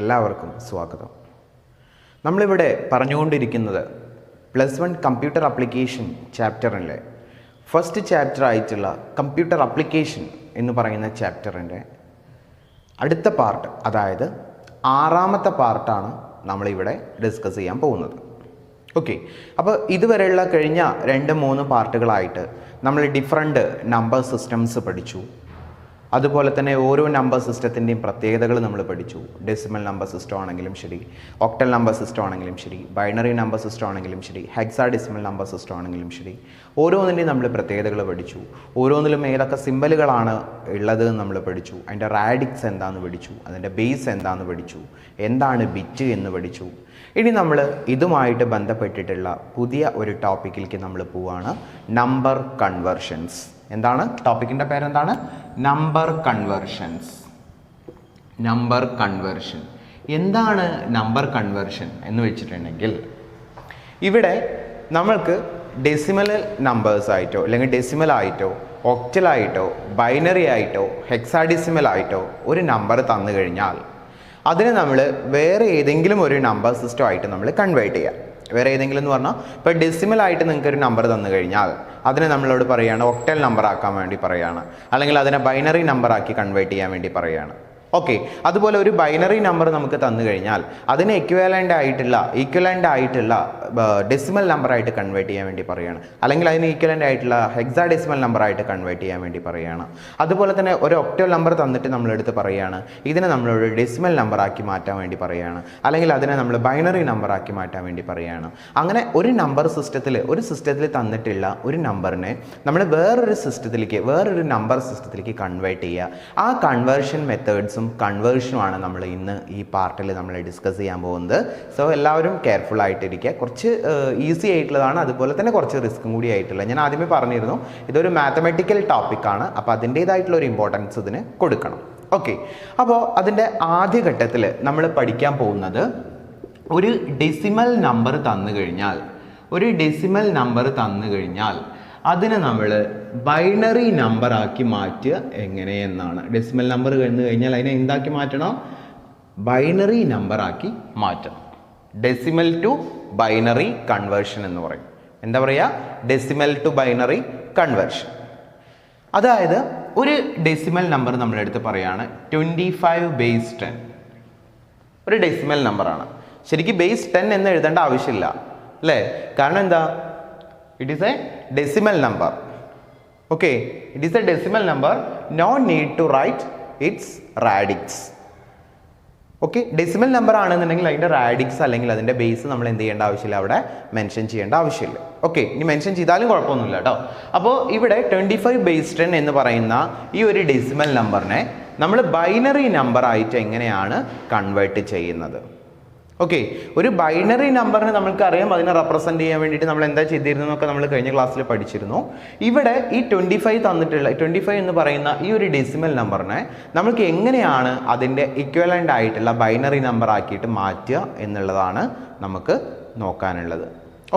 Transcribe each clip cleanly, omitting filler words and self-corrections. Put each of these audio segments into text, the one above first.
എല്ലാവർക്കും സ്വാഗതം. നമ്മളിവിടെ പറഞ്ഞുകൊണ്ടിരിക്കുന്നത് +1 കമ്പ്യൂട്ടർ ആപ്ലിക്കേഷൻ ചാപ്റ്ററിൻ്റെ ഫസ്റ്റ് ചാപ്റ്റർ ആയിട്ടുള്ള കമ്പ്യൂട്ടർ ആപ്ലിക്കേഷൻ എന്ന് പറയുന്ന ചാപ്റ്ററിൻ്റെ അടുത്ത പാർട്ട്, അതായത് 6ാമത്തെ പാർട്ടാണ് നമ്മളിവിടെ ഡിസ്കസ് ചെയ്യാൻ പോകുന്നത്. ഓക്കെ, അപ്പോൾ ഇതുവരെയുള്ള കഴിഞ്ഞ 2-3 പാർട്ടുകളായിട്ട് നമ്മൾ ഡിഫറെൻറ്റ് നമ്പർ സിസ്റ്റംസ് പഠിച്ചു. അതുപോലെ തന്നെ ഓരോ നമ്പർ സിസ്റ്റത്തിൻ്റെയും പ്രത്യേകതകൾ നമ്മൾ പഠിച്ചു. ഡെസിമൽ നമ്പർ സിസ്റ്റം ആണെങ്കിലും ശരി, ഒക്ടൽ നമ്പർ സിസ്റ്റം ആണെങ്കിലും ശരി, ബൈനറി നമ്പർ സിസ്റ്റം ആണെങ്കിലും ശരി, ഹെക്സാഡെസിമൽ നമ്പർ സിസ്റ്റം ആണെങ്കിലും ശരി, ഓരോന്നിൻ്റെയും നമ്മൾ പ്രത്യേകതകൾ പഠിച്ചു. ഓരോന്നിലും ഏതൊക്കെ സിമ്പലുകളാണ് ഉള്ളത് നമ്മൾ പഠിച്ചു. അതിൻ്റെ റാഡിക്സ് എന്താണെന്ന് പഠിച്ചു, അതിൻ്റെ ബേസ് എന്താണെന്ന് പഠിച്ചു, എന്താണ് ബിറ്റ് എന്ന് പഠിച്ചു. ഇനി നമ്മൾ ഇതുമായിട്ട് ബന്ധപ്പെട്ടിട്ടുള്ള പുതിയ ഒരു ടോപ്പിക്കിലേക്ക് നമ്മൾ പോവുകയാണ്, നമ്പർ കൺവേർഷൻസ്. എന്താണ് ടോപ്പിക്കിൻ്റെ പേരെന്താണ്? Number conversions. നമ്പർ കൺവേർഷൻ എന്താണ്? നമ്പർ കൺവേർഷൻ എന്ന് വെച്ചിട്ടുണ്ടെങ്കിൽ ഇവിടെ നമ്മൾക്ക് ഡെസിമൽ നമ്പേഴ്സ് ആയിട്ടോ അല്ലെങ്കിൽ ഡെസിമൽ ആയിട്ടോ ഒക്ടലായിട്ടോ ബൈനറി ആയിട്ടോ ഹെക്സാഡെസിമൽ ആയിട്ടോ ഒരു നമ്പർ തന്നു കഴിഞ്ഞാൽ അതിനെ നമ്മൾ വേറെ ഏതെങ്കിലും ഒരു നമ്പർ സിസ്റ്റം ആയിട്ട് നമ്മൾ കൺവേർട്ട് ചെയ്യാം. വേറെ ഏതെങ്കിലും എന്ന് പറഞ്ഞാൽ ഇപ്പോൾ ഡെസിമൽ ആയിട്ട് നിങ്ങൾക്ക് ഒരു നമ്പർ തന്നു കഴിഞ്ഞാൽ അതിനെ നമ്മളോട് പറയുകയാണ് ഒക്ടൽ നമ്പർ ആക്കാൻ വേണ്ടി പറയുകയാണ്, അല്ലെങ്കിൽ അതിനെ ബൈനറി നമ്പർ ആക്കി കൺവേർട്ട് ചെയ്യാൻ വേണ്ടി പറയുകയാണ്. ഓക്കെ, അതുപോലെ ഒരു ബൈനറി നമ്പർ നമുക്ക് തന്നു കഴിഞ്ഞാൽ അതിന് ഈക്വലൻ്റ് ആയിട്ടുള്ള ഡെസിമൽ നമ്പറായിട്ട് കൺവേർട്ട് ചെയ്യാൻ വേണ്ടി പറയുകയാണ്, അല്ലെങ്കിൽ അതിന് ഈക്വലൻ്റ് ആയിട്ടുള്ള ഹെക്സാഡെസിമൽ നമ്പറായിട്ട് കൺവേർട്ട് ചെയ്യാൻ വേണ്ടി പറയുകയാണ്. അതുപോലെ തന്നെ ഒരു ഒക്ടൽ നമ്പർ തന്നിട്ട് നമ്മളെടുത്ത് പറയുകയാണ് ഇതിനെ നമ്മളൊരു ഡെസിമൽ നമ്പറാക്കി മാറ്റാൻ വേണ്ടി പറയുകയാണ്, അല്ലെങ്കിൽ അതിനെ നമ്മൾ ബൈനറി നമ്പറാക്കി മാറ്റാൻ വേണ്ടി പറയുകയാണ്. അങ്ങനെ ഒരു നമ്പർ സിസ്റ്റത്തിൽ തന്നിട്ടുള്ള ഒരു നമ്പറിനെ നമ്മൾ വേറൊരു നമ്പർ സിസ്റ്റത്തിലേക്ക് കൺവേർട്ട് ചെയ്യുക. ആ കൺവേർഷൻ മെത്തേഡ്സും കൺവേർഷനുമാണ് നമ്മൾ ഇന്ന് ഈ പാർട്ടിൽ നമ്മൾ ഡിസ്കസ് ചെയ്യാൻ പോകുന്നത്. സോ എല്ലാവരും കെയർഫുൾ ആയിട്ടിരിക്കുക. കുറച്ച് ഈസി ആയിട്ടുള്ളതാണ്, അതുപോലെ തന്നെ കുറച്ച് റിസ്ക്കും കൂടി ആയിട്ടുള്ള. ഞാൻ ആദ്യമേ പറഞ്ഞിരുന്നു ഇതൊരു മാത്തമാറ്റിക്കൽ ടോപ്പിക്കാണ്, അപ്പോൾ അതിൻ്റേതായിട്ടുള്ള ഒരു ഇമ്പോർട്ടൻസ് ഇതിന് കൊടുക്കണം. ഓക്കെ, അപ്പോൾ അതിൻ്റെ ആദ്യഘട്ടത്തിൽ നമ്മൾ പഠിക്കാൻ പോകുന്നത് ഒരു ഡെസിമൽ നമ്പർ തന്നു കഴിഞ്ഞാൽ അതിനെ നമ്മൾ ബൈനറി നമ്പർ ആക്കി മാറ്റുക എങ്ങനെയെന്നാണ്. ഡെസിമൽ നമ്പർ കഴിഞ്ഞു കഴിഞ്ഞാൽ അതിനെ എന്താക്കി മാറ്റണം? ബൈനറി നമ്പർ ആക്കി മാറ്റണം. ഡെസിമൽ ടു ബൈനറി കൺവേർഷൻ എന്ന് പറയും. എന്താ പറയുക? Decimal to binary conversion. അതായത് ഒരു ഡെസിമൽ നമ്പർ നമ്മളെടുത്ത് പറയുകയാണ് 25/10. ഒരു ഡെസിമൽ നമ്പറാണ്. ശരിക്കും ബേസ് 10 എന്ന് എഴുതേണ്ട ആവശ്യമില്ല അല്ലേ? കാരണം എന്താ? It is a decimal number. Okay, it is a decimal number. No need to write its radix. Okay, decimal number ആണെന്നുണ്ടെങ്കിൽ അതിൻ്റെ റാഡിക്സ് അല്ലെങ്കിൽ അതിൻ്റെ ബേസ് നമ്മൾ എന്ത് ചെയ്യേണ്ട ആവശ്യമില്ല, അവിടെ മെൻഷൻ ചെയ്യേണ്ട ആവശ്യമില്ല. ഓക്കെ, ഇനി മെൻഷൻ ചെയ്താലും കുഴപ്പമൊന്നുമില്ല കേട്ടോ. അപ്പോൾ ഇവിടെ 25/10 എന്ന് പറയുന്ന ഈ ഒരു ഡെസിമൽ നമ്പറിനെ നമ്മൾ ബൈനറി നമ്പർ ആയിട്ട് എങ്ങനെയാണ് കൺവേർട്ട് ചെയ്യുന്നത്? ഓക്കെ, ഒരു ബൈനറി നമ്പറിനെ നമ്മൾക്കറിയാം, അതിനെ റെപ്രസെൻറ്റ് ചെയ്യാൻ വേണ്ടിയിട്ട് നമ്മൾ എന്താ ചെയ്തിരുന്നതെന്നൊക്കെ നമ്മൾ കഴിഞ്ഞ ക്ലാസ്സിൽ പഠിച്ചിരുന്നു. ഇവിടെ ഈ 25 എന്ന് പറയുന്ന ഈ ഒരു ഡെസിമൽ നമ്പറിനെ നമുക്ക് എങ്ങനെയാണ് അതിൻ്റെ ഇക്വലൻ്റ് ആയിട്ടുള്ള ബൈനറി നമ്പർ ആക്കിയിട്ട് മാറ്റുക എന്നുള്ളതാണ് നമുക്ക് നോക്കാനുള്ളത്.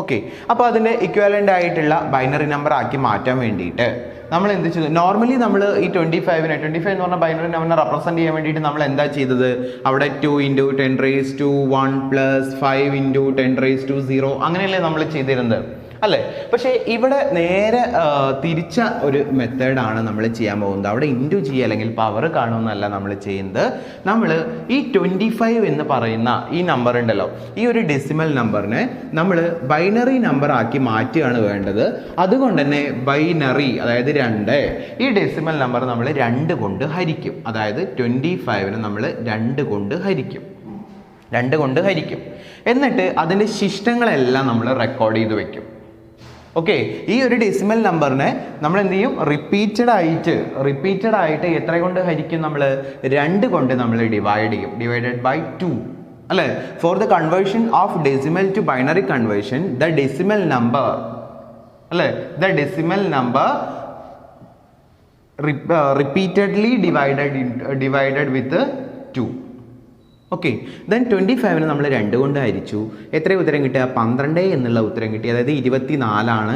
ഓക്കെ, അപ്പോൾ അതിൻ്റെ ഇക്വലൻ്റ് ആയിട്ടുള്ള ബൈനറി നമ്പർ ആക്കി മാറ്റാൻ വേണ്ടിയിട്ട് നമ്മൾ എന്ത് ചെയ്തു? നോർമലി നമ്മൾ ഈ 25 എന്ന് പറഞ്ഞ ബൈനറി നമ്പറിനെ റെപ്രസെൻറ്റ് ചെയ്യാൻ വേണ്ടിയിട്ട് നമ്മൾ എന്താ ചെയ്തത്? അവിടെ 2 × 10⁻1 + 5 × 10⁻0 അങ്ങനെയല്ലേ നമ്മൾ ചെയ്തിരുന്നത് അല്ലേ? പക്ഷേ ഇവിടെ നേരെ തിരിച്ച ഒരു മെത്തേഡാണ് നമ്മൾ ചെയ്യാൻ പോകുന്നത്. അവിടെ ഇൻറ്റു ചെയ്യുക അല്ലെങ്കിൽ പവർ കാണുമെന്നല്ല നമ്മൾ ചെയ്യുന്നത്. നമ്മൾ ഈ 25 എന്ന് പറയുന്ന ഈ നമ്പർ ഉണ്ടല്ലോ, ഈ ഒരു ഡെസിമൽ നമ്പറിനെ നമ്മൾ ബൈനറി നമ്പർ ആക്കി മാറ്റുകയാണ് വേണ്ടത്. അതുകൊണ്ട് തന്നെ ബൈനറി, അതായത് 2, ഈ ഡെസിമൽ നമ്പർ നമ്മൾ 2 കൊണ്ട് ഹരിക്കും. അതായത് 25നെ നമ്മൾ 2 കൊണ്ട് ഹരിക്കും. എന്നിട്ട് അതിൻ്റെ ശിഷ്ടങ്ങളെല്ലാം നമ്മൾ റെക്കോർഡ് ചെയ്ത് വെക്കും. ഓക്കെ, ഈ ഒരു ഡെസിമൽ നമ്പറിനെ നമ്മൾ എന്ത് ചെയ്യും? റിപ്പീറ്റഡ് ആയിട്ട് എത്ര കൊണ്ട് ഹരിക്കും? നമ്മൾ 2 കൊണ്ട് നമ്മൾ ഡിവൈഡ് ചെയ്യും. /2 അല്ലേ? For the conversion of decimal to binary conversion the decimal number repeatedly divided with 2. Okay, then 25നെ നമ്മൾ 2 കൊണ്ട് ഹരിച്ചു. എത്ര ഉത്തരം കിട്ടുക? 12 എന്നുള്ള ഉത്തരം കിട്ടി. അതായത് 24 ആണ്.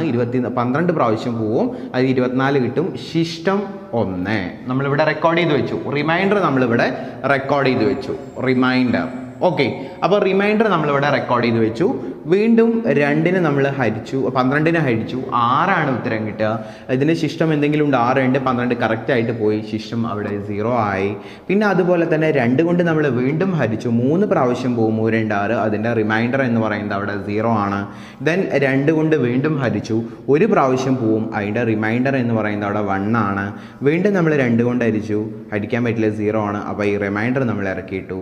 12 പ്രാവശ്യം പോവും, അത് 24 കിട്ടും. ശിഷ്ടം 1 നമ്മളിവിടെ റെക്കോർഡ് ചെയ്ത് വെച്ചു. റിമൈൻഡർ നമ്മളിവിടെ റെക്കോർഡ് ചെയ്ത് വെച്ചു. Reminder okay. അപ്പോൾ റിമൈൻഡർ നമ്മളിവിടെ റെക്കോർഡ് ചെയ്ത് വെച്ചു. വീണ്ടും 2 നമ്മൾ ഹരിച്ചു, 12 ഹരിച്ചു 6 ഉത്തരം കിട്ടുക. ഇതിന് ശിഷ്ടം എന്തെങ്കിലും ഉണ്ട്? 6, 2, 12 കറക്റ്റായിട്ട് പോയി. ശിഷ്ടം അവിടെ 0 ആയി. പിന്നെ അതുപോലെ തന്നെ 2 കൊണ്ട് നമ്മൾ വീണ്ടും ഹരിച്ചു, 3 പ്രാവശ്യം പോകും, 3, 2, 6. അതിൻ്റെ റിമൈൻഡർ എന്ന് പറയുന്നത് അവിടെ 0 ആണ്. ദെൻ 2 കൊണ്ട് വീണ്ടും ഹരിച്ചു, 1 പ്രാവശ്യം പോവും, അതിൻ്റെ റിമൈൻഡർ എന്ന് പറയുന്നത് അവിടെ 1 ആണ്. വീണ്ടും നമ്മൾ 2 കൊണ്ട് ഹരിച്ചു, ഹരിക്കാൻ പറ്റില്ല, 0 ആണ്. അപ്പോൾ ഈ റിമൈൻഡർ നമ്മൾ ഇറക്കിയിട്ടു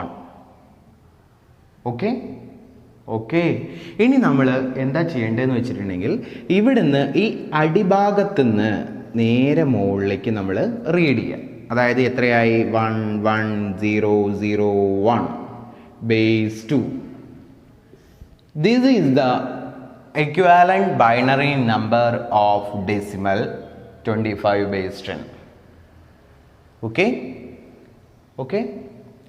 1. Okay okay. ഇനി നമ്മൾ എന്താ ചെയ്യേണ്ടതെന്ന് വെച്ചിട്ടുണ്ടെങ്കിൽ ഇവിടുന്ന് ഈ അടിഭാഗത്തുനിന്ന് നേരെ മുകളിലേക്ക് നമ്മൾ റീഡ് ചെയ്യുക. അതായത് എത്രയായി? 1 1 0 0 1 base 2. This is the equivalent binary number of decimal 25 base 10. Okay okay.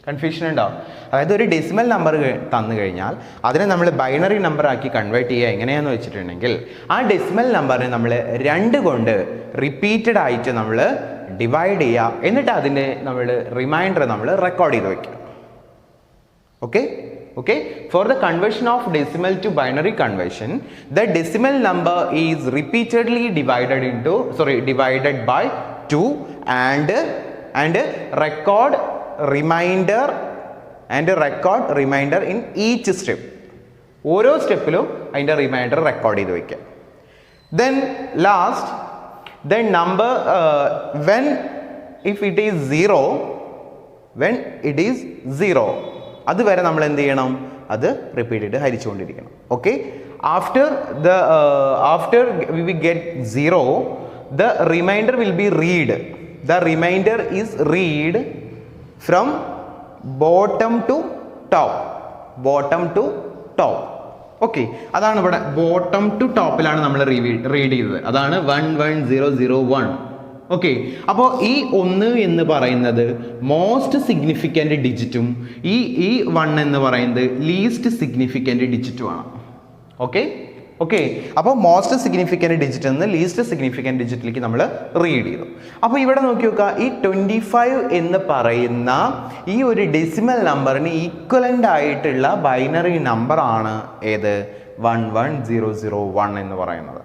Confusion ഉണ്ടാവും. അതായത് ഒരു ഡെസിമൽ നമ്പർ തന്നു കഴിഞ്ഞാൽ അതിനെ നമ്മൾ ബൈനറി നമ്പർ ആക്കി കൺവേർട്ട് ചെയ്യുക എങ്ങനെയാണെന്ന് വെച്ചിട്ടുണ്ടെങ്കിൽ ആ ഡെസിമൽ നമ്പറിനെ നമ്മൾ 2 കൊണ്ട് റിപ്പീറ്റഡ് ആയിട്ട് നമ്മൾ ഡിവൈഡ് ചെയ്യുക. എന്നിട്ട് അതിൻ്റെ നമ്മൾ റിമൈൻഡർ നമ്മൾ റെക്കോർഡ് ചെയ്ത് വയ്ക്കുക. Okay okay. For the conversion of decimal to binary conversion the decimal number is repeatedly divided by 2 and record remainder in each step. ഓരോ സ്റ്റെപ്പിലും അതിൻ്റെ റിമൈൻഡർ റെക്കോർഡ് ചെയ്ത് വയ്ക്കുക. Then last the number when it is 0 അതുവരെ നമ്മൾ എന്ത് ചെയ്യണം? അത് റിപ്പീറ്റ് ചെയ്ത് ഹരിച്ചുകൊണ്ടിരിക്കണം. Okay. After we get 0 the remainder will be read. The remainder is read from bottom to top. Okay. അതാണ് ഇവിടെ ബോട്ടം ടു ടോപ്പിലാണ് നമ്മൾ റീഡ് ചെയ്തത്. അതാണ് 1 1 0 0 1. ഓക്കെ. അപ്പോൾ ഈ 1 എന്ന് പറയുന്നത് മോസ്റ്റ് സിഗ്നിഫിക്കൻറ്റ് ഡിജിറ്റും ഈ 1 എന്ന് പറയുന്നത് ലീസ്റ്റ് സിഗ്നിഫിക്കൻറ്റ് ഡിജിറ്റുമാണ്. Okay okay. അപ്പോൾ മോസ്റ്റ് സിഗ്നിഫിക്കൻറ്റ് ഡിജിറ്റ് എന്ന് ലീസ്റ്റ് സിഗ്നിഫിക്കൻറ്റ് ഡിജിറ്റിലേക്ക് നമ്മൾ റീഡ് ചെയ്തു. അപ്പോൾ ഇവിടെ നോക്കി നോക്കുക, ഈ 25 എന്ന് പറയുന്ന ഈ ഒരു ഡെസിമൽ നമ്പറിന് ഈക്വലൻ്റ് ആയിട്ടുള്ള ബൈനറി നമ്പറാണ് ഏത്? 1 1 0 0 1 എന്ന് പറയുന്നത്.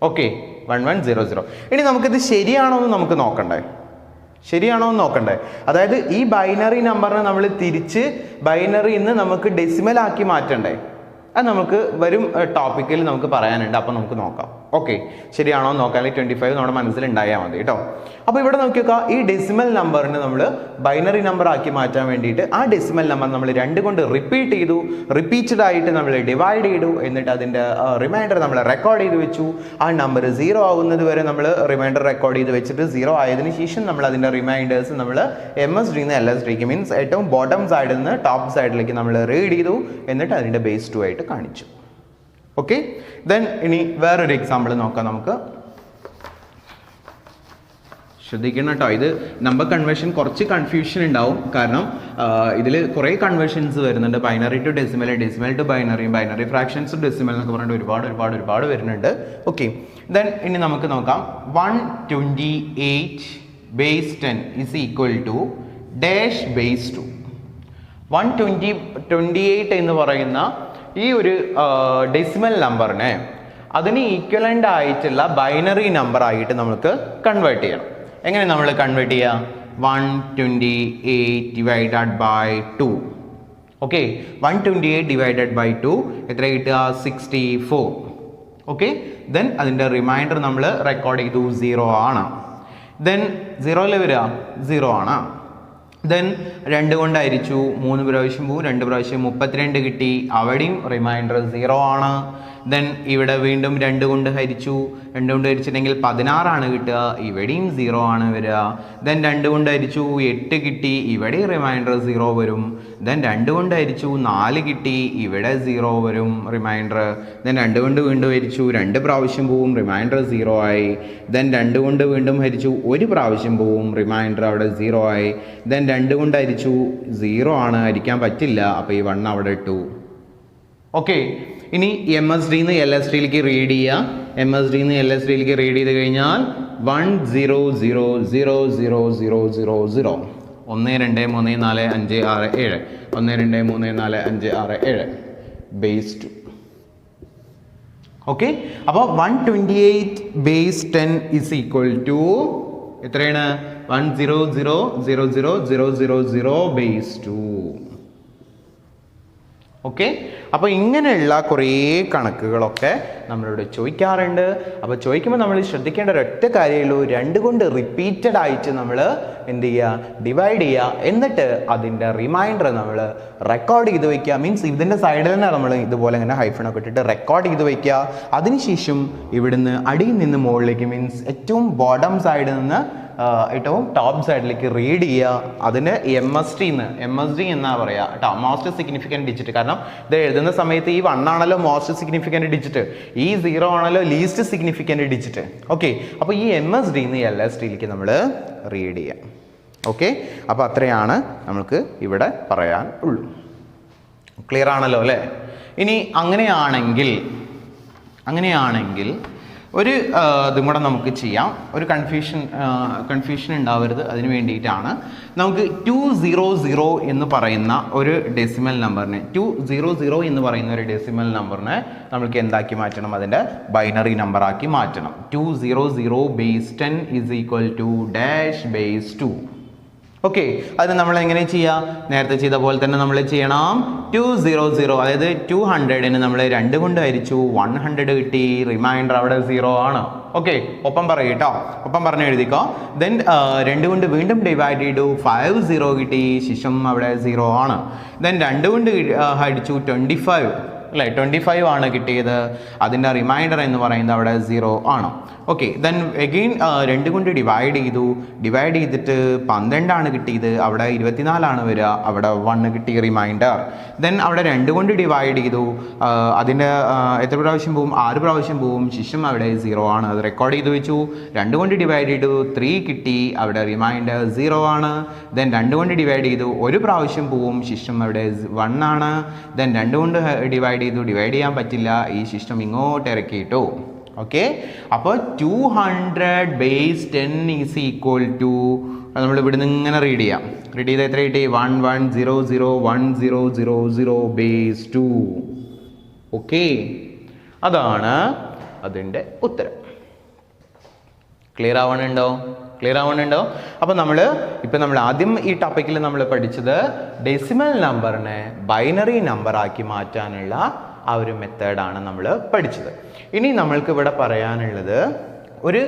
ഓക്കെ. 1 1 0 0. ഇനി നമുക്കിത് ശരിയാണോ എന്ന് നമുക്ക് നോക്കണ്ടേ? അതായത് ഈ ബൈനറി നമ്പറിനെ നമ്മൾ തിരിച്ച് ബൈനറിയിൽ നിന്ന് നമുക്ക് ഡെസിമൽ ആക്കി മാറ്റണ്ടേ? അത് നമുക്ക് വരും ടോപ്പിക്കിൽ നമുക്ക് പറയാനുണ്ട്. അപ്പോൾ നമുക്ക് നോക്കാം. ഓക്കെ. ശരിയാണോ എന്ന് നോക്കാം. അല്ലെങ്കിൽ 25 നമ്മുടെ മനസ്സിലുണ്ടായാൽ മതി കേട്ടോ. അപ്പോൾ ഇവിടെ നോക്കി നോക്കുക, ഈ ഡെസിമൽ നമ്പറിന് നമ്മൾ ബൈനറി നമ്പർ ആക്കി മാറ്റാൻ വേണ്ടിയിട്ട് ആ ഡെസിമൽ നമ്പർ നമ്മൾ 2 കൊണ്ട് റിപ്പീറ്റ് ചെയ്തു. റിപ്പീറ്റഡ് ആയിട്ട് നമ്മൾ ഡിവൈഡ് ചെയ്തു. എന്നിട്ട് അതിൻ്റെ റിമൈൻഡർ നമ്മൾ റെക്കോർഡ് ചെയ്ത് വെച്ചു. ആ നമ്പർ 0 ആവുന്നത് വരെ നമ്മൾ റിമൈൻഡർ റെക്കോർഡ് ചെയ്ത് വെച്ചിട്ട് 0 ആയതിനു ശേഷം നമ്മൾ അതിൻ്റെ റിമൈൻഡേഴ്സ് നമ്മൾ MSD നിന്ന് LSDക്ക് മീൻസ് ഏറ്റവും ബോട്ടം സൈഡിൽ നിന്ന് ടോപ്പ് സൈഡിലേക്ക് നമ്മൾ റീഡ് ചെയ്തു. എന്നിട്ട് അതിൻ്റെ ബേസ് 2 ആയിട്ട് കാണിച്ചു. ഓക്കെ. ദെൻ ഇനി വേറൊരു എക്സാമ്പിൾ നോക്കാം നമുക്ക്. ശ്രദ്ധിക്കണം കേട്ടോ, ഇത് നമ്പർ കൺവേർഷൻ കുറച്ച് കൺഫ്യൂഷൻ ഉണ്ടാവും. കാരണം ഇതിൽ കുറേ കൺവേർഷൻസ് വരുന്നുണ്ട്. Binary to decimal, decimal to binary, binary fractions to decimal എന്നൊക്കെ പറഞ്ഞിട്ട് ഒരുപാട് വരുന്നുണ്ട്. ഓക്കെ. ദെൻ ഇനി നമുക്ക് നോക്കാം. 128 base 10 is equal to dash base 2. 128 എന്ന് പറയുന്ന ഈ ഒരു ഡെസിമൽ നമ്പറിനെ അതിന് ഈക്വലൻ്റ് ആയിട്ടുള്ള ബൈനറി നമ്പർ ആയിട്ട് നമുക്ക് കൺവേർട്ട് ചെയ്യണം. എങ്ങനെ നമ്മൾ കൺവേർട്ട് ചെയ്യുക? 128 divided by 2. Okay. 128 divided by 2 എത്ര കിട്ടുക? 64. ഓക്കെ. ദെൻ അതിൻ്റെ റിമൈൻഡർ നമ്മൾ റെക്കോർഡ് ചെയ്തു, 0 ആണ്. ദെൻ 0 വരിക 0 ആണ്. ദെൻ 2 കൊണ്ട് ഹരിച്ചു, 3 പ്രാവശ്യം പോവും, 2 പ്രാവശ്യം 32 കിട്ടി. അവിടെയും റിമൈൻഡർ 0 ആണ്. ദെൻ ഇവിടെ വീണ്ടും 2 കൊണ്ട് ഹരിച്ചു, 2 കൊണ്ട് ഹരിച്ചിട്ടുണ്ടെങ്കിൽ 16 ആണ് കിട്ടുക. ഇവിടെയും 0 ആണ് വരിക. ദെൻ 2 കൊണ്ട് ഹരിച്ചു, 8 കിട്ടി. ഇവിടെ റിമൈൻഡർ 0 വരും. ദെൻ 2 കൊണ്ട് ഹരിച്ചു, 4 കിട്ടി. ഇവിടെ 0 വരും റിമൈൻഡർ. ദെൻ 2 കൊണ്ട് വീണ്ടും ഹരിച്ചു, 2 പ്രാവശ്യം പോവും, റിമൈൻഡർ 0 ആയി. ദെൻ 2 കൊണ്ട് വീണ്ടും ഹരിച്ചു, 1 പ്രാവശ്യം പോവും, റിമൈൻഡർ അവിടെ 0 ആയി. ദെൻ 2 കൊണ്ട് ഹരിച്ചു, 0 ആണ്, ഹരിക്കാൻ പറ്റില്ല. അപ്പോൾ ഈ 1 അവിടെ ഇട്ടു. ഓക്കെ. ഇനി MSD നിന്ന് LSDയിലേക്ക് റീഡ് ചെയ്യുക. MSD നിന്ന് LSDയിലേക്ക് റീഡ് ചെയ്ത് കഴിഞ്ഞാൽ 1000000. 1 2 3 4 5 6 7 1 2 3 4 5 6 7 ബേസ് 2. ഓക്കെ, അപ്പോൾ 128 ബേസ് 10 ഇസ് ഈക്വൽ ടു എത്രയാണ്? 100000000 ബേസ് 2. ഓക്കെ, അപ്പോൾ ഇങ്ങനെയുള്ള കുറേ കണക്കുകളൊക്കെ നമ്മളിവിടെ ചോദിക്കാറുണ്ട്. അപ്പോൾ ചോദിക്കുമ്പോൾ നമ്മൾ ശ്രദ്ധിക്കേണ്ട ഒരൊറ്റ കാര്യമുള്ളൂ, 2 കൊണ്ട് റിപ്പീറ്റഡ് ആയിട്ട് നമ്മൾ എന്ത് ചെയ്യുക? ഡിവൈഡ് ചെയ്യുക. എന്നിട്ട് അതിൻ്റെ റിമൈൻഡർ നമ്മൾ റെക്കോർഡ് ചെയ്ത് വയ്ക്കുക. മീൻസ് ഇതിൻ്റെ സൈഡിൽ തന്നെ നമ്മൾ ഇതുപോലെ ഇങ്ങനെ ഹൈഫണൊക്കെ ഇട്ടിട്ട് റെക്കോർഡ് ചെയ്ത് വയ്ക്കുക. അതിനുശേഷം ഇവിടുന്ന് അടിയിൽ നിന്ന് മുകളിലേക്ക്, മീൻസ് ഏറ്റവും ബോട്ടം സൈഡിൽ നിന്ന് ഏറ്റവും ടോപ്പ് സൈഡിലേക്ക് റീഡ് ചെയ്യുക. അതിന് MSD എന്നാ പറയുക കേട്ടോ, മോസ്റ്റ് സിഗ്നിഫിക്കൻറ്റ് ഡിജിറ്റ്. കാരണം ഇത് എഴുതുന്ന സമയത്ത് ഈ 1 ആണല്ലോ മോസ്റ്റ് സിഗ്നിഫിക്കൻറ്റ് ഡിജിറ്റ്, ഈ 0 ആണല്ലോ ലീസ്റ്റ് സിഗ്നിഫിക്കൻറ്റ് ഡിജിറ്റ്. ഓക്കെ, അപ്പോൾ ഈ MSD LSDയിലേക്ക് നമ്മൾ റീഡ് ചെയ്യാം. ഓക്കെ, അപ്പോൾ അത്രയാണ് നമുക്ക് ഇവിടെ പറയാൻ ഉള്ളൂ. ക്ലിയർ ആണല്ലോ അല്ലേ? ഇനി അങ്ങനെയാണെങ്കിൽ ഒരു ഇതും കൂടെ നമുക്ക് ചെയ്യാം. ഒരു കൺഫ്യൂഷൻ ഉണ്ടാവരുത്, അതിന് വേണ്ടിയിട്ടാണ്. നമുക്ക് 200 എന്ന് പറയുന്ന ഒരു ഡെസിമൽ നമ്പറിനെ 200 എന്ന് പറയുന്ന ഒരു ഡെസിമൽ നമ്പറിനെ നമ്മൾക്ക് എന്താക്കി മാറ്റണം? അതിൻ്റെ ബൈനറി നമ്പറാക്കി മാറ്റണം. 200 base 10 is equal to dash base 2. Okay, അത് നമ്മൾ എങ്ങനെ ചെയ്യാം? നേരത്തെ ചെയ്ത പോലെ തന്നെ നമ്മൾ ചെയ്യണം. 200, അതായത് 200ന് നമ്മൾ 2 കൊണ്ട് ഹരിച്ചു, 100 കിട്ടി. റിമൈൻഡർ അവിടെ 0 ആണ്. ഓക്കെ, ഒപ്പം പറയൂ കേട്ടോ, ഒപ്പം പറഞ്ഞ് എഴുതിക്കോ. ദെൻ 2 കൊണ്ട് വീണ്ടും ഡിവൈഡ് ചെയ്തു, 50 കിട്ടി. ശേഷം അവിടെ 0 ആണ്. ദെൻ 2 കൊണ്ട് ഹരിച്ചു, 25 അല്ലേ, 25 ആണ് കിട്ടിയത്. അതിൻ്റെ റിമൈൻഡർ എന്ന് പറയുന്നത് അവിടെ 0 ആണ്. ഓക്കെ, ദെൻ എഗെയിൻ 2 കൊണ്ട് ഡിവൈഡ് ചെയ്തിട്ട് 12 ആണ് കിട്ടിയത്. അവിടെ 24 വരിക, അവിടെ 1 കിട്ടി റിമൈൻഡർ. ദെൻ അവിടെ 2 കൊണ്ട് ഡിവൈഡ് ചെയ്തു, അതിൻ്റെ എത്ര പ്രാവശ്യം പോവും? 6 പ്രാവശ്യം പോവും. ശേഷം അവിടെ 0 ആണ്, അത് റെക്കോർഡ് ചെയ്ത് വെച്ചു. 2 കൊണ്ട് ഡിവൈഡ് ചെയ്തു, 3 കിട്ടി. അവിടെ റിമൈൻഡർ 0 ആണ്. ദെൻ 2 കൊണ്ട് ഡിവൈഡ് ചെയ്തു, 1 പ്രാവശ്യം പോവും. ശേഷം അവിടെ 1 ആണ്. ദെൻ 2 കൊണ്ട് ഡിവൈഡ് ചെയ്യാൻ പറ്റില്ല, ഈ സിസ്റ്റം ഇങ്ങോട്ട് ഇറക്കിയിട്ടു. ഓക്കെ, അപ്പോൾ 200 ബേസ് 10 ഈസ് ഈക്വൽ ടു, നമ്മൾ ഇവിടുന്ന് ഇങ്ങനെ റീഡ് ചെയ്യാം. റീഡ് ചെയ്ത് എത്ര കിട്ടി? 11001000 ബേസ് 2. ഓക്കെ, അതാണ് അതിൻ്റെ ഉത്തരം. ക്ലിയർ ആവണുണ്ടോ? അപ്പോൾ നമ്മൾ ആദ്യം ഈ ടോപ്പിക്കിൽ നമ്മൾ പഠിച്ചത് ഡെസിമൽ നമ്പറിനെ ബൈനറി നമ്പറാക്കി മാറ്റാനുള്ള ആ ഒരു മെത്തേഡാണ് നമ്മൾ പഠിച്ചത്. ഇനി നമ്മൾക്ക് ഇവിടെ പറയാനുള്ളത് ഒരു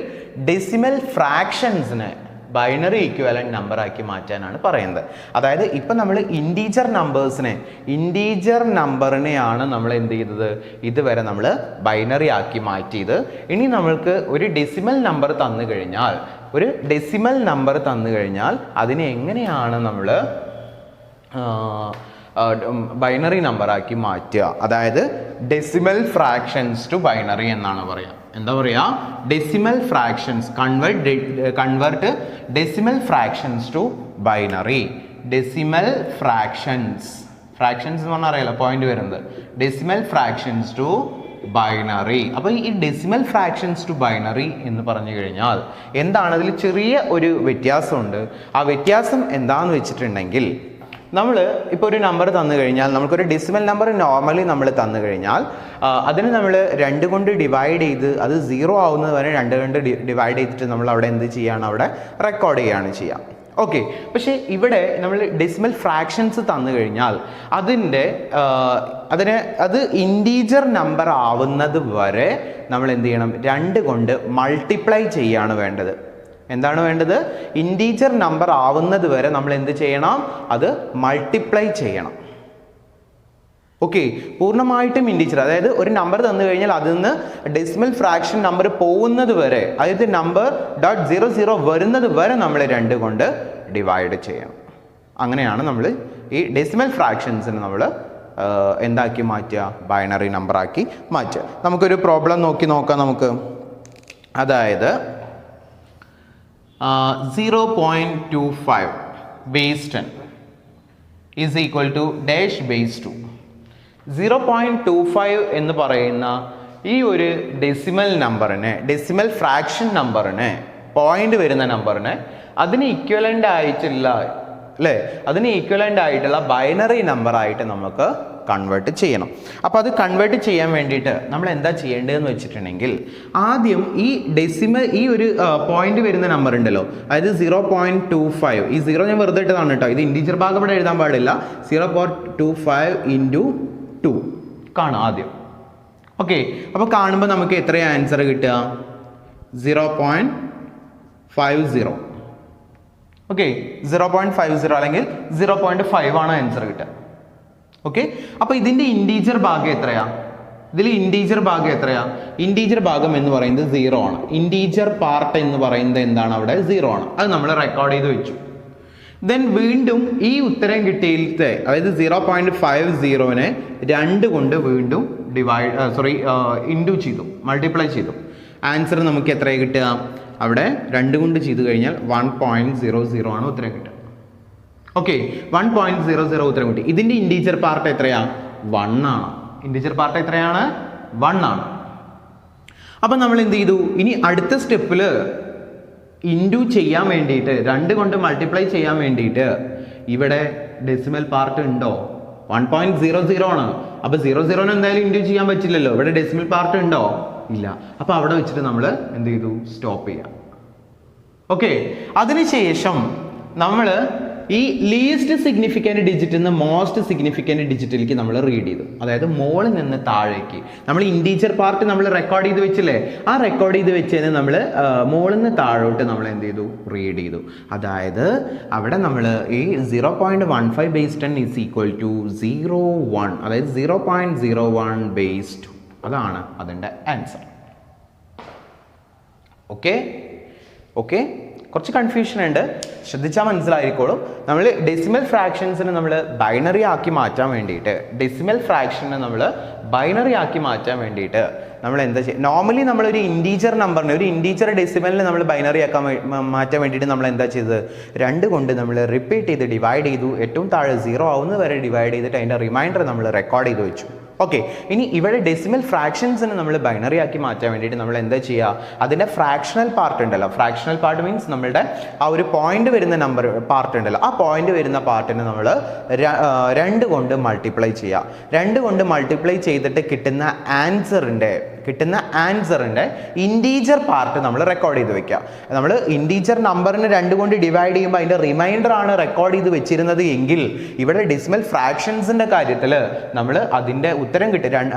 ഡെസിമൽ ഫ്രാക്ഷൻസിനെ ബൈനറി ഇക്വലന്റ് നമ്പറാക്കി മാറ്റാനാണ് പറയുന്നത്. അതായത് ഇപ്പം നമ്മൾ ഇൻറ്റീജർ നമ്പറിനെയാണ് നമ്മൾ എന്ത് ചെയ്തത്? ഇതുവരെ നമ്മൾ ബൈനറി ആക്കി മാറ്റിയത്. ഇനി നമ്മൾക്ക് ഒരു ഡെസിമൽ നമ്പർ തന്നു കഴിഞ്ഞാൽ അതിനെ എങ്ങനെയാണ് നമ്മൾ ബൈനറി നമ്പറാക്കി മാറ്റുക? അതായത് ഡെസിമൽ ഫ്രാക്ഷൻസ് ടു ബൈനറി എന്നാണ് പറയുക. എന്താ പറയുക? Decimal fractions convert decimal fractions to binary. Decimal fractions എന്ന് പറഞ്ഞാൽ അറിയാലോ പോയിന്റ് വരുന്നത്. Decimal fractions to binary. അപ്പോൾ ഈ ഡെസിമൽ ഫ്രാക്ഷൻസ് ടു ബൈനറി എന്ന് പറഞ്ഞു കഴിഞ്ഞാൽ എന്താണ്? അതിൽ ചെറിയ ഒരു വ്യത്യാസമുണ്ട്. ആ വ്യത്യാസം എന്താണെന്ന് വെച്ചിട്ടുണ്ടെങ്കിൽ, നമ്മൾ ഇപ്പോൾ ഒരു നമ്പർ തന്നു കഴിഞ്ഞാൽ, നമുക്കൊരു ഡെസിമൽ നമ്പർ നോർമലി നമ്മൾ തന്നു കഴിഞ്ഞാൽ അതിന് നമ്മൾ 2 കൊണ്ട് ഡിവൈഡ് ചെയ്ത് അത് 0 ആവുന്നത് വരെ 2 കൊണ്ട് ഡിവൈഡ് ചെയ്തിട്ട് നമ്മൾ അവിടെ എന്ത് ചെയ്യുകയാണ്? അവിടെ റെക്കോർഡ് ചെയ്യുകയാണ് ചെയ്യുക. ഓക്കെ, പക്ഷേ ഇവിടെ നമ്മൾ ഡെസിമൽ ഫ്രാക്ഷൻസ് തന്നു കഴിഞ്ഞാൽ അത് ഇൻറ്റീജർ നമ്പർ ആവുന്നത് വരെ നമ്മൾ എന്ത് ചെയ്യണം? 2 കൊണ്ട് മൾട്ടിപ്ലൈ ചെയ്യാണ് വേണ്ടത്. എന്താണ് വേണ്ടത്? ഇൻറ്റീജർ നമ്പർ ആവുന്നത് വരെ നമ്മൾ എന്ത് ചെയ്യണം? അത് മൾട്ടിപ്ലൈ ചെയ്യണം. ഓക്കെ, പൂർണ്ണമായിട്ടും ഇൻറ്റീജർ, അതായത് ഒരു നമ്പർ തന്നു കഴിഞ്ഞാൽ അതിൽ നിന്ന് ഡെസിമൽ ഫ്രാക്ഷൻ നമ്പർ പോകുന്നത് വരെ, അതായത് നമ്പർ .00 വരുന്നത് വരെ നമ്മൾ 2 കൊണ്ട് ഡിവൈഡ് ചെയ്യണം. അങ്ങനെയാണ് നമ്മൾ ഈ ഡെസിമൽ ഫ്രാക്ഷൻസിന് നമ്മൾ എന്താക്കി മാറ്റുക? ബൈനറി നമ്പറാക്കി മാറ്റുക. നമുക്കൊരു പ്രോബ്ലം നോക്കാം നമുക്ക്. അതായത് 0.25 base 10 is equal to dash base 2. 0.25 എന്ന് പറയുന്ന ഈ ഒരു ഡെസിമൽ ഫ്രാക്ഷൻ നമ്പറിനെ പോയിന്റ് വരുന്ന നമ്പറിനെ അതിന് ഈക്വലൻ്റ് ആയിട്ടുള്ള അല്ലേ, അതിന് ഈക്വലൻ്റ് ആയിട്ടുള്ള ബൈനറി നമ്പറായിട്ട് നമുക്ക് കൺവേർട്ട് ചെയ്യണം. അപ്പോൾ അത് കൺവേർട്ട് ചെയ്യാൻ വേണ്ടിയിട്ട് നമ്മൾ എന്താ ചെയ്യേണ്ടതെന്ന് വെച്ചിട്ടുണ്ടെങ്കിൽ ആദ്യം ഈ ഡെസിമൽ ഈ ഒരു പോയിന്റ് വരുന്ന നമ്പർ ഉണ്ടല്ലോ, അതായത് 0.25, ഈ 0 ഞാൻ വെറുതെ ഇട്ടതാണ് കേട്ടോ, ഇത് ഇൻറ്റീജർ ഭാഗം ഇവിടെ എഴുതാൻ പാടില്ല. 0.25 × 2 കാണാം ആദ്യം. ഓക്കെ, അപ്പോൾ കാണുമ്പോൾ നമുക്ക് എത്രയാണ് ആൻസർ കിട്ടുക? 0.50. ഓക്കെ, 0.50 അല്ലെങ്കിൽ 0.5 ആണ് ആൻസർ കിട്ടുക. ഓക്കെ, അപ്പോൾ ഇതിൻ്റെ ഇൻറ്റീജർ ഭാഗം എത്രയാ? ഇതിൽ ഇൻറ്റീജർ ഭാഗം എത്രയാ? ഇൻറ്റീജർ ഭാഗം എന്ന് പറയുന്നത് 0 ആണ്. ഇൻറ്റീജർ പാർട്ട് എന്ന് പറയുന്നത് എന്താണ്? അവിടെ 0 ആണ്. അത് നമ്മൾ റെക്കോർഡ് ചെയ്ത് വെച്ചു. ദെൻ വീണ്ടും ഈ ഉത്തരം കിട്ടിയിലത്തെ, അതായത് 0.50നെ 2 കൊണ്ട് വീണ്ടും ഇൻറ്റു ചെയ്തു, മൾട്ടിപ്ലൈ ചെയ്തു. ആൻസർ നമുക്ക് എത്രയാണ് കിട്ടുക? അവിടെ 2 കൊണ്ട് ചെയ്ത് കഴിഞ്ഞാൽ 1.00 ആണ് ഉത്തരം കിട്ടുക. ഓക്കെ, 1.00 ഉത്തരം കിട്ടി. ഇതിൻ്റെ ഇൻറ്റീജർ പാർട്ട് എത്രയാണ്? 1 ആണ്. ഇൻറ്റീജർ പാർട്ട് എത്രയാണ്? 1 ആണ്. അപ്പം നമ്മൾ എന്ത് ചെയ്തു? ഇനി അടുത്ത സ്റ്റെപ്പിൽ ഇൻറ്റു ചെയ്യാൻ വേണ്ടിയിട്ട്, 2 കൊണ്ട് മൾട്ടിപ്ലൈ ചെയ്യാൻ വേണ്ടിയിട്ട് ഇവിടെ ഡെസിമൽ പാർട്ട് ഉണ്ടോ? 1.00 ആണ്. അപ്പോൾ 00 എന്തായാലും ഇൻറ്റു ചെയ്യാൻ പറ്റില്ലല്ലോ. ഇവിടെ ഡെസിമൽ പാർട്ട് ഉണ്ടോ? ഇല്ല. അപ്പോൾ അവിടെ വെച്ചിട്ട് നമ്മൾ എന്ത് ചെയ്തു? സ്റ്റോപ്പ് ചെയ്യാം. ഓക്കെ, അതിനുശേഷം നമ്മൾ ഈ ലീസ്റ്റ് സിഗ്നിഫിക്കൻറ്റ് ഡിജിറ്റിൽ നിന്ന് മോസ്റ്റ് സിഗ്നിഫിക്കൻറ്റ് ഡിജിറ്റിലേക്ക് നമ്മൾ റീഡ് ചെയ്തു. അതായത് മുകളിൽ നിന്ന് താഴേക്ക് നമ്മൾ ഇൻറ്റീജർ പാർട്ട് നമ്മൾ റെക്കോർഡ് ചെയ്ത് വെച്ചില്ലേ, ആ റെക്കോർഡ് ചെയ്ത് വെച്ചതിന് നമ്മൾ മുകളിൽ നിന്ന് താഴോട്ട് നമ്മൾ എന്ത് ചെയ്തു? റീഡ് ചെയ്തു. അതായത് അവിടെ നമ്മൾ ഈ 0.15 ബേസ് 10 ഈസ് ഈക്വൽ ടു 0.1, അതായത് 0.01 ബേസ് 2, അതാണ് അതിൻ്റെ ആൻസർ. ഓക്കെ ഓക്കെ, കുറച്ച് കൺഫ്യൂഷൻ ഉണ്ട്, ശ്രദ്ധിച്ചാൽ മനസ്സിലായിരിക്കോളും. നമ്മൾ ഡെസിമൽ ഫ്രാക്ഷൻസിനെ നമ്മൾ ബൈനറി ആക്കി മാറ്റാൻ വേണ്ടിയിട്ട് നമ്മൾ എന്താ ചെയ്യുക? നോർമലി നമ്മളൊരു ഇൻറ്റീജർ നമ്പറിനെ, ഒരു ഇൻറ്റീജർ ഡെസിമലിനെ നമ്മൾ ബൈനറി ആക്കാൻ മാറ്റാൻ വേണ്ടിയിട്ട് നമ്മൾ എന്താ ചെയ്തത്? 2 കൊണ്ട് നമ്മൾ റിപ്പീറ്റ് ചെയ്ത് ഡിവൈഡ് ചെയ്തു. ഏറ്റവും താഴെ 0 ആവുന്നത് വരെ ഡിവൈഡ് ചെയ്തിട്ട് അതിൻ്റെ റിമൈൻഡർ നമ്മൾ റെക്കോർഡ് ചെയ്ത് വെച്ചു. ഓക്കെ, ഇനി ഇവിടെ ഡെസിമൽ ഫ്രാക്ഷൻസിനെ നമ്മൾ ബൈനറി ആക്കി മാറ്റാൻ വേണ്ടിയിട്ട് നമ്മൾ എന്താ ചെയ്യുക? അതിൻ്റെ ഫ്രാക്ഷണൽ പാർട്ട് ഉണ്ടല്ലോ, ഫ്രാക്ഷണൽ പാർട്ട് മീൻസ് നമ്മളുടെ ആ ഒരു പോയിന്റ് വരുന്ന നമ്പർ പാർട്ട് ഉണ്ടല്ലോ, ആ പോയിന്റ് വരുന്ന പാർട്ടിനെ നമ്മൾ 2 കൊണ്ട് മൾട്ടിപ്ലൈ ചെയ്യുക. 2 കൊണ്ട് മൾട്ടിപ്ലൈ ചെയ്തിട്ട് കിട്ടുന്ന ആൻസറിൻ്റെ ഇൻറ്റീജർ പാർട്ട് നമ്മൾ റെക്കോർഡ് ചെയ്ത് വെക്കുക. നമ്മൾ ഇൻറ്റീജർ നമ്പറിന് 2 കൊണ്ട് ഡിവൈഡ് ചെയ്യുമ്പോൾ അതിൻ്റെ റിമൈൻഡർ ആണ് റെക്കോർഡ് ചെയ്ത് വെച്ചിരുന്നത് എങ്കിൽ ഇവിടെ ഡെസിമൽ ഫ്രാക്ഷൻസിൻ്റെ കാര്യത്തിൽ നമ്മൾ അതിൻ്റെ ഉത്തരം കിട്ടും.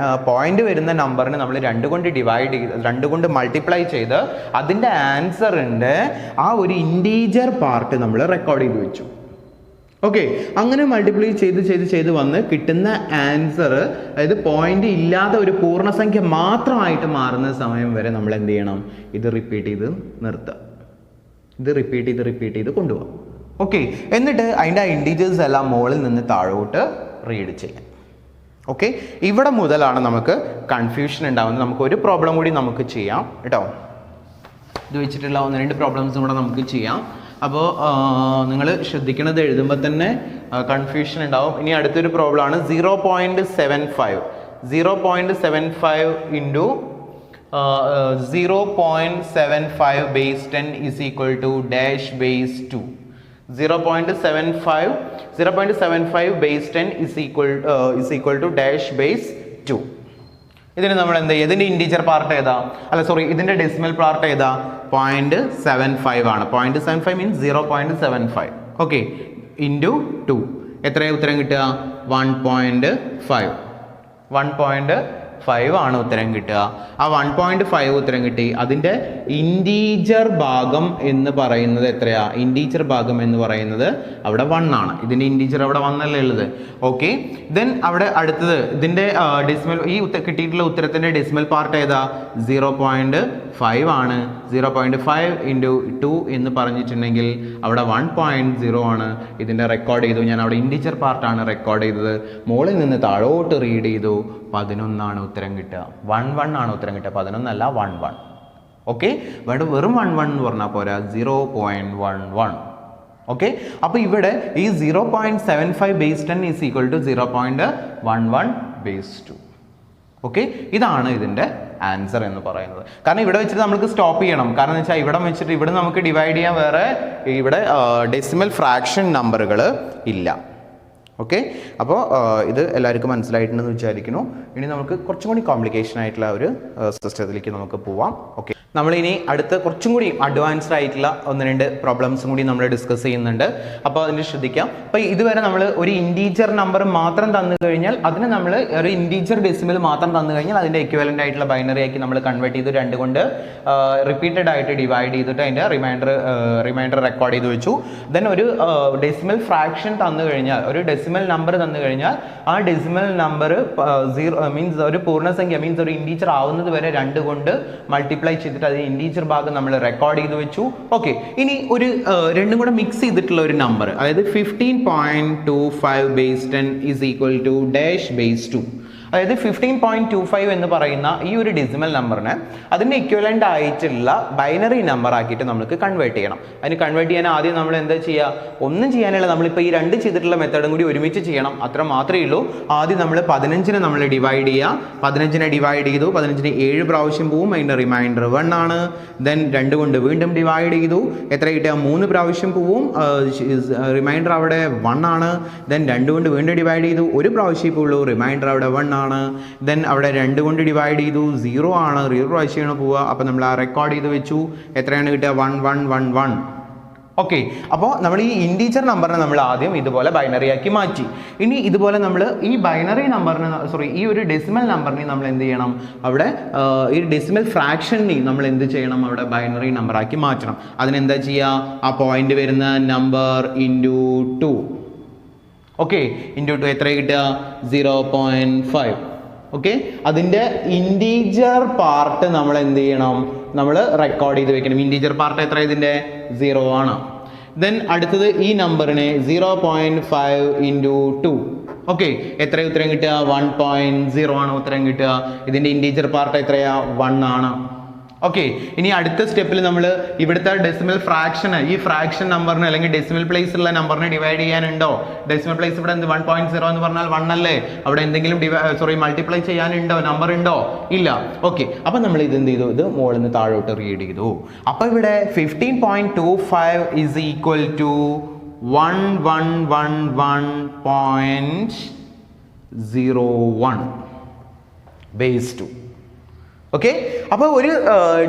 പോയിന്റ് വരുന്ന നമ്പറിന് നമ്മൾ 2 കൊണ്ട് ഡിവൈഡ് ചെയ്ത് 2 കൊണ്ട് മൾട്ടിപ്ലൈ ചെയ്ത് അതിൻ്റെ ആൻസറിൻ്റെ ആ ഒരു ഇൻറ്റീജർ പാർട്ട് നമ്മൾ റെക്കോർഡ് ചെയ്ത് വെച്ചു. ഓക്കെ, അങ്ങനെ മൾട്ടിപ്ലൈ ചെയ്ത് വന്ന് കിട്ടുന്ന ആൻസർ, അതായത് പോയിന്റ് ഇല്ലാതെ ഒരു പൂർണ്ണസംഖ്യ മാത്രമായിട്ട് മാറുന്ന സമയം വരെ നമ്മൾ എന്ത് ചെയ്യണം? ഇത് റിപ്പീറ്റ് ചെയ്ത് നിർത്തുക. ഇത് റിപ്പീറ്റ് ചെയ്ത് കൊണ്ടുപോകാം. ഓക്കെ, എന്നിട്ട് അതിൻ്റെ ഇൻറ്റീജേഴ്സ് എല്ലാം മുകളിൽ നിന്ന് താഴോട്ട് റീഡ് ചെയ്യാം. ഓക്കെ, ഇവിടെ മുതലാണ് നമുക്ക് കൺഫ്യൂഷൻ ഉണ്ടാവുന്നത്. നമുക്ക് ഒരു പ്രോബ്ലം കൂടി നമുക്ക് ചെയ്യാം കേട്ടോ. ഇത് വെച്ചിട്ടുള്ള 1-2 പ്രോബ്ലംസും കൂടെ നമുക്ക് ചെയ്യാം. അപ്പോൾ നിങ്ങൾ ശ്രദ്ധിക്കണത് എഴുതുമ്പോൾ തന്നെ കൺഫ്യൂഷൻ ഉണ്ടാവും. ഇനി അടുത്തൊരു പ്രോബ്ലമാണ് 0.75 into 0.75 base 10 is equal to dash base 2. 0.75 base 10 is equal to dash base 2. ഇതിന് നമ്മൾ എന്ത് ചെയ്യും? ഇതിൻ്റെ ഇൻറ്റീജർ പാർട്ട് ഏതാ? ഇതിൻ്റെ ഡെസിമൽ പാർട്ട് ഏതാ? 0.75 ആണ്. 0.75 മീൻസ് 0.75. ഓക്കെ, ഇൻറ്റു 2 എത്രയാണ് ഉത്തരം കിട്ടുക? 1.5 ആണ് ഉത്തരം കിട്ടുക. ആ 1.5 ഉത്തരം കിട്ടി. അതിൻ്റെ ഇൻറ്റീജർ ഭാഗം എന്ന് പറയുന്നത് എത്രയാ? ഇൻറ്റീജർ ഭാഗം എന്ന് പറയുന്നത് അവിടെ 1 ആണ്. ഇതിൻ്റെ ഇൻറ്റീജർ അവിടെ 1 അല്ലേ ഉള്ളത്. ഓക്കെ, ദെൻ അവിടെ അടുത്തത് ഇതിൻ്റെ ഡെസിമൽ, ഈ കിട്ടിയിട്ടുള്ള ഉത്തരത്തിൻ്റെ ഡെസിമൽ പാർട്ട് ഏതാ? 0.5 ആണ്. 0.5 ഇൻറ്റു 2 എന്ന് പറഞ്ഞിട്ടുണ്ടെങ്കിൽ അവിടെ 1.0 ആണ്. ഇതിൻ്റെ റെക്കോർഡ് ചെയ്തു ഞാൻ, അവിടെ ഇൻറ്റീജർ പാർട്ടാണ് റെക്കോർഡ് ചെയ്തത്. മുകളിൽ നിന്ന് താഴോട്ട് റീഡ് ചെയ്തു. 11 ഉത്തരം കിട്ടുക. 11 ആണ് ഉത്തരം കിട്ടുക, 11 അല്ല 11. ഓക്കെ, ഇവിടെ വെറും 11 എന്ന് പറഞ്ഞാൽ പോരാ, 0.11. ഓക്കെ, അപ്പോൾ ഇവിടെ ഈ 0.75 base 10 is equal to 0.11 base 2. Okay, ഇതാണ് ഇതിൻ്റെ ആൻസർ എന്ന് പറയുന്നത്. കാരണം ഇവിടെ വെച്ചിട്ട് നമുക്ക് സ്റ്റോപ്പ് ചെയ്യണം. കാരണം എന്ന് വെച്ചാൽ ഇവിടെ വെച്ചിട്ട് ഇവിടെ നമുക്ക് ഡിവൈഡ് ചെയ്യാൻ വേറെ ഇവിടെ ഡെസിമൽ ഫ്രാക്ഷൻ നമ്പറുകൾ ഇല്ല. ഓക്കെ, അപ്പോൾ ഇത് എല്ലാവർക്കും മനസ്സിലായിട്ടുണ്ടെന്ന് വിചാരിക്കുന്നു. ഇനി നമുക്ക് കുറച്ചും കൂടി കോംപ്ലിക്കേഷൻ ആയിട്ടുള്ള ഒരു സിസ്റ്റത്തിലേക്ക് നമുക്ക് പോവാം. ഓക്കെ, നമ്മളിനി അടുത്ത കുറച്ചും കൂടി അഡ്വാൻസ്ഡ് ആയിട്ടുള്ള 1-2 പ്രോബ്ലംസും കൂടി നമ്മൾ ഡിസ്കസ് ചെയ്യുന്നുണ്ട്. അപ്പോൾ അതിന് ശ്രദ്ധിക്കാം. അപ്പോൾ ഇതുവരെ നമ്മൾ ഒരു ഇൻറ്റീജർ നമ്പർ മാത്രം തന്നു കഴിഞ്ഞാൽ അതിന് നമ്മൾ ഒരു ഇൻറ്റീജർ ഡെസിമൽ മാത്രം തന്നു കഴിഞ്ഞാൽ അതിൻ്റെ എക്വിവലൻ്റ് ആയിട്ടുള്ള ബൈനറി ആക്കി നമ്മൾ കൺവേർട്ട് ചെയ്ത് 2 കൊണ്ട് റിപ്പീറ്റഡ് ആയിട്ട് ഡിവൈഡ് ചെയ്തിട്ട് അതിൻ്റെ റിമൈൻഡർ റെക്കോർഡ് ചെയ്ത് വെച്ചു. ദെൻ ഒരു ഡെസിമൽ ഫ്രാക്ഷൻ തന്നു കഴിഞ്ഞാൽ, ഒരു ഡെസിമൽ നമ്പർ തന്നു കഴിഞ്ഞാൽ ആ ഡെസിമൽ നമ്പർ 0 മീൻസ് ഒരു പൂർണ്ണസംഖ്യ മീൻസ് ഒരു ഇൻറ്റീജർ ആവുന്നത് വരെ 2 കൊണ്ട് മൾട്ടിപ്ലൈ ചെയ്തിട്ട് അത് ഇൻറ്റീജർ ഭാഗം നമ്മൾ റെക്കോർഡ് ചെയ്ത് വെച്ചു. ഓക്കെ, ഇനി ഒരു രണ്ടും കൂടെ മിക്സ് ചെയ്തിട്ടുള്ള ഒരു നമ്പർ, അതായത് 15.25 base 10 is equal to dash base 2. അതായത് 15.25 എന്ന് പറയുന്ന ഈ ഒരു ഡെസിമൽ നമ്പറിനെ അതിൻ്റെ ഇക്വലൻ്റ് ആയിട്ടുള്ള ബൈനറി നമ്പർ ആക്കിയിട്ട് നമുക്ക് കൺവേർട്ട് ചെയ്യണം. അതിന് കൺവേർട്ട് ചെയ്യാൻ ആദ്യം നമ്മൾ എന്താ ചെയ്യുക? ഒന്നും ചെയ്യാനുള്ള, നമ്മളിപ്പോൾ ഈ 2 ചെയ്തിട്ടുള്ള മെത്തേഡും കൂടി ഒരുമിച്ച് ചെയ്യണം, അത്ര മാത്രമേ ഉള്ളൂ. ആദ്യം നമ്മൾ 15നെ നമ്മൾ ഡിവൈഡ് ചെയ്യുക. 15നെ ഡിവൈഡ് ചെയ്തു, 15ന് 7 പ്രാവശ്യം പോവും, അതിൻ്റെ റിമൈൻഡർ 1 ആണ്. ദെൻ 2 കൊണ്ട് വീണ്ടും ഡിവൈഡ് ചെയ്തു, എത്ര കിട്ടുക? 3 പ്രാവശ്യം പോവും, റിമൈൻഡർ അവിടെ 1 ആണ്. ദെൻ 2 കൊണ്ട് വീണ്ടും ഡിവൈഡ് ചെയ്തു, 1 പ്രാവശ്യം പോവുള്ളൂ, റിമൈൻഡർ അവിടെ 1 ആണ്. ദെൻ അവിടെ 2 കൊണ്ട് ഡിവൈഡ് ചെയ്തു, 0 ആണ്, 0 പ്രാവശ്യമാണ് പോവുക. അപ്പോൾ നമ്മൾ ആ റെക്കോർഡ് ചെയ്ത് വെച്ചു, എത്രയാണ് കിട്ടുക? 1 1 1 1. ഓക്കെ, അപ്പോൾ നമ്മൾ ഈ ഇൻറ്റീജർ നമ്പറിനെ നമ്മൾ ആദ്യം ഇതുപോലെ ബൈനറി ആക്കി മാറ്റി. ഇനി ഇതുപോലെ നമ്മൾ ഈ ബൈനറി നമ്പറിനെ ഈ ഒരു ഡെസിമൽ നമ്പറിനെ നമ്മൾ എന്ത് ചെയ്യണം? അവിടെ ഈ ഡെസിമൽ ഫ്രാക്ഷനെ നമ്മൾ എന്ത് ചെയ്യണം? അവിടെ ബൈനറി നമ്പർ ആക്കി മാറ്റണം. അതിനെന്താ ചെയ്യുക? ആ പോയിന്റ് വരുന്ന നമ്പർ ഇൻറ്റു 2. ഓക്കെ, ഇൻറ്റു 2 എത്ര കിട്ടുക? 0.5. ഓക്കെ, അതിൻ്റെ ഇൻറ്റീജർ പാർട്ട് നമ്മൾ എന്ത് ചെയ്യണം? നമ്മൾ റെക്കോർഡ് ചെയ്ത് വെക്കണം. ഇൻറ്റീജർ പാർട്ട് എത്ര? ഇതിൻ്റെ 0 ആണ്. ദെൻ അടുത്തത് ഈ നമ്പറിനെ 0.5 ഇൻറ്റു 2. ഓക്കെ, എത്ര ഉത്തരം കിട്ടുക? 1.0 ആണ് ഉത്തരം കിട്ടുക. ഇതിൻ്റെ ഇൻറ്റീജർ പാർട്ട് എത്രയാ? 1 ആണ്. ഓക്കെ, ഇനി അടുത്ത സ്റ്റെപ്പിൽ നമ്മൾ ഇവിടുത്തെ ഡെസിമൽ ഫ്രാക്ഷന്, ഈ ഫ്രാക്ഷൻ നമ്പറിന് അല്ലെങ്കിൽ ഡെസിമൽ പ്ലേസിലുള്ള നമ്പറിനെ ഡിവൈഡ് ചെയ്യാനുണ്ടോ? ഡെസിമൽ പ്ലേസ് ഇവിടെ 1.0 എന്ന് പറഞ്ഞാൽ 1 അല്ലേ? അവിടെ എന്തെങ്കിലും മൾട്ടിപ്ലൈ ചെയ്യാനുണ്ടോ? നമ്പർ ഉണ്ടോ? ഇല്ല. ഓക്കെ, അപ്പം നമ്മൾ ഇത് എന്ത് ചെയ്തു? ഇത് മുകളിൽ നിന്ന് താഴോട്ട് റീഡ് ചെയ്തു. അപ്പോൾ ഇവിടെ 15.25 is equal to 1111.01 base 2. Okay, അപ്പോൾ ഒരു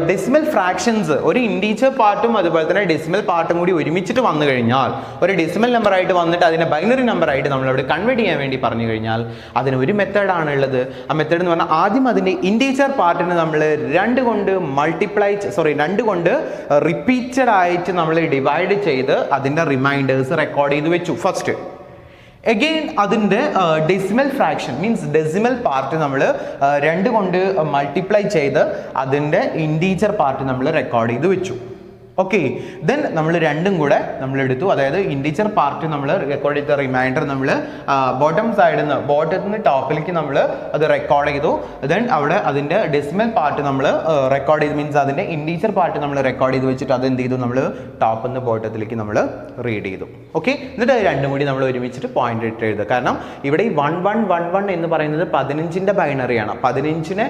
ഡെസിമൽ ഫ്രാക്ഷൻസ്, ഒരു ഇൻറ്റീജർ പാർട്ടും അതുപോലെ തന്നെ ഡെസിമൽ പാർട്ടും കൂടി ഒരുമിച്ചിട്ട് വന്നു കഴിഞ്ഞാൽ, ഒരു ഡെസിമൽ നമ്പർ ആയിട്ട് വന്നിട്ട് അതിനെ ബൈനറി നമ്പർ ആയിട്ട് നമ്മളവിടെ കൺവേർട്ട് ചെയ്യാൻ വേണ്ടി പറഞ്ഞു കഴിഞ്ഞാൽ അതിന് ഒരു മെത്തേഡാണ് ഉള്ളത്. ആ മെത്തേഡ് എന്ന് പറഞ്ഞാൽ ആദ്യം അതിൻ്റെ ഇൻറ്റീജർ പാർട്ടിനെ നമ്മൾ 2 കൊണ്ട് റിപ്പീറ്റഡ് ആയിട്ട് നമ്മൾ ഡിവൈഡ് ചെയ്ത് അതിൻ്റെ റിമൈൻഡേഴ്സ് റെക്കോർഡ് ചെയ്ത് വെച്ചു ഫസ്റ്റ്. അഗെയിൻ അതിൻ്റെ decimal fraction means decimal part നമ്മൾ 2 കൊണ്ട് മൾട്ടിപ്ലൈ ചെയ്ത് അതിൻ്റെ ഇൻറ്റീജർ പാർട്ട് നമ്മൾ റെക്കോർഡ് ചെയ്ത് വെച്ചു. ഓക്കെ, ദെൻ നമ്മൾ രണ്ടും കൂടെ നമ്മൾ എടുത്തു. അതായത് ഇൻറ്റീജർ പാർട്ട് നമ്മൾ റെക്കോർഡ് ചെയ്ത റിമൈൻഡർ നമ്മൾ ബോട്ടം സൈഡിൽ നിന്ന് ടോപ്പിലേക്ക് നമ്മൾ അത് റെക്കോർഡ് ചെയ്തു. ദെൻ അവിടെ അതിൻ്റെ ഡെസിമൽ പാർട്ട് നമ്മൾ റെക്കോർഡ് ചെയ്ത് മീൻസ് അതിൻ്റെ ഇൻറ്റീജർ പാർട്ട് നമ്മൾ റെക്കോർഡ് ചെയ്ത് വെച്ചിട്ട് അത് എന്ത് ചെയ്തു? നമ്മൾ ടോപ്പിൽ നിന്ന് ബോട്ടത്തിലേക്ക് നമ്മൾ റീഡ് ചെയ്തു. ഓക്കെ, എന്നിട്ട് രണ്ടും കൂടി നമ്മൾ ഒരുമിച്ചിട്ട് പോയിന്റ് ഇട്ട് എഴുതുക. കാരണം ഇവിടെ ഈ 1111 എന്ന് പറയുന്നത് 15ൻ്റെ ബൈനറിയാണ്, 15നെ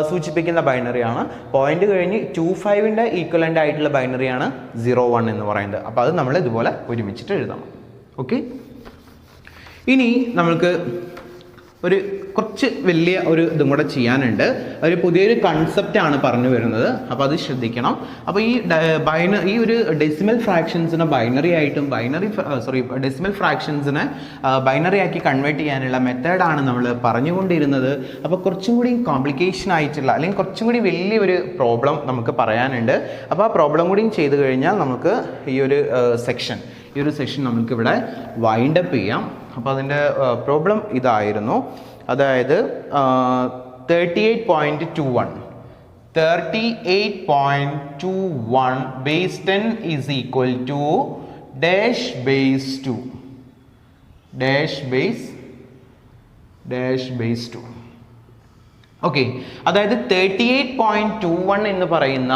സൂചിപ്പിക്കുന്ന ബൈനറിയാണ്. പോയിന്റ് കഴിഞ്ഞ് 25ൻ്റെ ഈക്വലൻ്റ് ആയിട്ടുള്ള ബൈനറിയാണ് 01 എന്ന് പറയുന്നത്. അപ്പോൾ അത് നമ്മൾ ഇതുപോലെ ഒരുമിച്ചിട്ട് എഴുതണം. ഓക്കെ, ഇനി നമ്മൾക്ക് ഒരു കുറച്ച് വലിയ ഒരു ഇതും കൂടെ ചെയ്യാനുണ്ട്. ഒരു പുതിയൊരു കൺസെപ്റ്റാണ് പറഞ്ഞു വരുന്നത്, അപ്പോൾ അത് ശ്രദ്ധിക്കണം. അപ്പോൾ ഈ ഒരു ഡെസിമൽ ഫ്രാക്ഷൻസിനെ ബൈനറി ആയിട്ടും ഡെസിമൽ ഫ്രാക്ഷൻസിനെ ബൈനറി ആക്കി കൺവേർട്ട് ചെയ്യാനുള്ള മെത്തേഡാണ് നമ്മൾ പറഞ്ഞുകൊണ്ടിരുന്നത്. അപ്പോൾ കുറച്ചും കൂടി കോംപ്ലിക്കേഷൻ ആയിട്ടുള്ള അല്ലെങ്കിൽ കുറച്ചും കൂടി വലിയൊരു പ്രോബ്ലം നമുക്ക് പറയാനുണ്ട്. അപ്പോൾ ആ പ്രോബ്ലം കൂടി ചെയ്ത് കഴിഞ്ഞാൽ നമുക്ക് ഈ ഒരു സെക്ഷൻ നമുക്കിവിടെ വൈൻഡപ്പ് ചെയ്യാം. അപ്പോൾ അതിൻ്റെ പ്രോബ്ലം ഇതായിരുന്നു. അതായത് 38.21 base 10 is equal to dash base 2 dash base 2. Okay, അതായത് 38.21 എന്ന് പറയുന്ന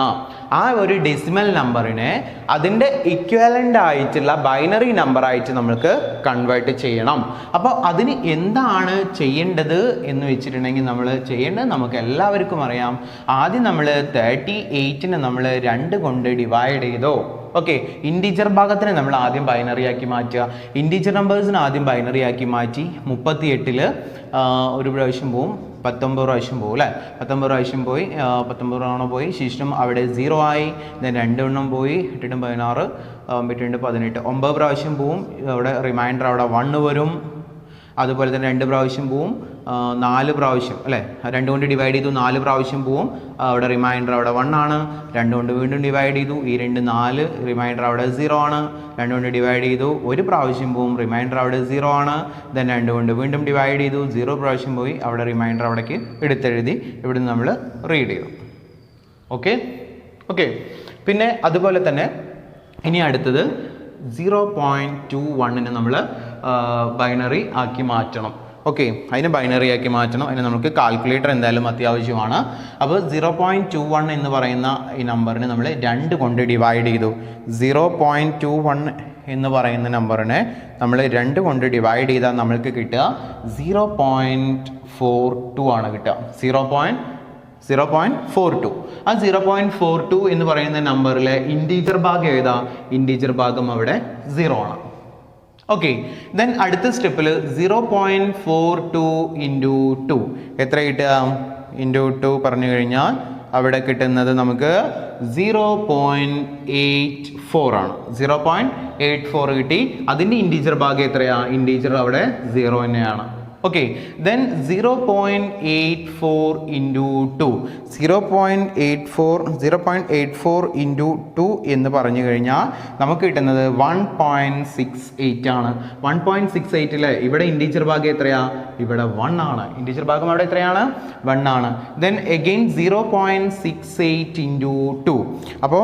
ആ ഒരു ഡെസിമൽ നമ്പറിനെ അതിൻ്റെ ഇക്വലൻ്റ് ആയിട്ടുള്ള ബൈനറി നമ്പറായിട്ട് നമ്മൾക്ക് കൺവേർട്ട് ചെയ്യണം. അപ്പോൾ അതിന് എന്താണ് ചെയ്യേണ്ടത് എന്ന് വെച്ചിട്ടുണ്ടെങ്കിൽ നമ്മൾ ചെയ്യേണ്ടത് നമുക്ക് എല്ലാവർക്കും അറിയാം. ആദ്യം നമ്മൾ 38നെ നമ്മൾ 2 കൊണ്ട് ഡിവൈഡ് ചെയ്തോ. ഓക്കെ, ഇൻറ്റീജർ ഭാഗത്തിനെ നമ്മൾ ആദ്യം ബൈനറി ആക്കി മാറ്റുക. ഇൻറ്റീജർ നമ്പേഴ്സിന് ആദ്യം ബൈനറി ആക്കി മാറ്റി 38ൽ ഒരു പ്രാവശ്യം പോവും, 19 പ്രാവശ്യം പോകും അല്ലേ. 19 പ്രാവശ്യം പോയി, 19 തവണ പോയി, ശേഷം അവിടെ 0 ആയി. ദെൻ 2 എണ്ണം പോയി, 8 16, 8 18, 9 പ്രാവശ്യം പോവും. അവിടെ റിമൈൻഡർ അവിടെ 1 വരും. അതുപോലെ തന്നെ 2 പ്രാവശ്യം പോവും, 4 പ്രാവശ്യം അല്ലേ, 2 കൊണ്ട് ഡിവൈഡ് ചെയ്തു 4 പ്രാവശ്യം പോവും. അവിടെ റിമൈൻഡർ അവിടെ 1 ആണ്. 2 കൊണ്ട് വീണ്ടും ഡിവൈഡ് ചെയ്തു, ഈ 2 4, റിമൈൻഡർ അവിടെ 0 ആണ്. 2 കൊണ്ട് ഡിവൈഡ് ചെയ്തു, 1 പ്രാവശ്യം പോവും, റിമൈൻഡർ അവിടെ 0 ആണ്. ദെൻ 2 കൊണ്ട് വീണ്ടും ഡിവൈഡ് ചെയ്തു, 0 പ്രാവശ്യം പോയി, അവിടെ റിമൈൻഡർ അവിടേക്ക് എടുത്തെഴുതി ഇവിടെ നിന്ന് നമ്മൾ റീഡ് ചെയ്തു. ഓക്കെ ഓക്കെ പിന്നെ അതുപോലെ തന്നെ ഇനി അടുത്തത് 0.21നെ നമ്മൾ ബൈനറി ആക്കി മാറ്റണം. ഓക്കെ, അതിന് ബൈനറി ആക്കി മാറ്റണം. അതിന് നമുക്ക് കാൽക്കുലേറ്റർ എന്തായാലും അത്യാവശ്യമാണ്. അപ്പോൾ 0.21 എന്ന് പറയുന്ന ഈ നമ്പറിനെ നമ്മൾ 2 കൊണ്ട് ഡിവൈഡ് ചെയ്തു. 0.21 എന്ന് പറയുന്ന നമ്പറിനെ നമ്മൾ 2 കൊണ്ട് ഡിവൈഡ് ചെയ്താൽ നമ്മൾക്ക് കിട്ടുക 0.42 ആണ് കിട്ടുക. 0.42. ആ 0.42 എന്ന് പറയുന്ന നമ്പറിലെ ഇൻറ്റീജർ ഭാഗം ഏതാ? ഇൻറ്റീജർ ഭാഗം അവിടെ 0 ആണ്. ഓക്കെ, ദെൻ അടുത്ത സ്റ്റെപ്പിൽ 0.42 ഇൻറ്റു 2 എത്ര കിട്ടുക? ഇൻറ്റു 2 പറഞ്ഞു കഴിഞ്ഞാൽ അവിടെ കിട്ടുന്നത് നമുക്ക് 0.84 ആണ്. 0.84 കിട്ടി. അതിൻ്റെ ഇൻറ്റീജർ ഭാഗം എത്രയാ? ഇൻറ്റീജർ അവിടെ 0 തന്നെയാണ്. ഓക്കെ, ദെൻ 0.84 ഇൻറ്റു 2 0.84 ഇൻറ്റു 2 എന്ന് പറഞ്ഞു കഴിഞ്ഞാൽ നമുക്ക് കിട്ടുന്നത് 1.68 ആണ്. 1.68 ഇവിടെ ഇൻറ്റീജർ ഭാഗം എത്രയാ? ഇവിടെ 1 ആണ്. ഇൻറ്റീജർ ഭാഗം അവിടെ എത്രയാണ്? 1 ആണ്. Then again 0.68 into 2. അപ്പോൾ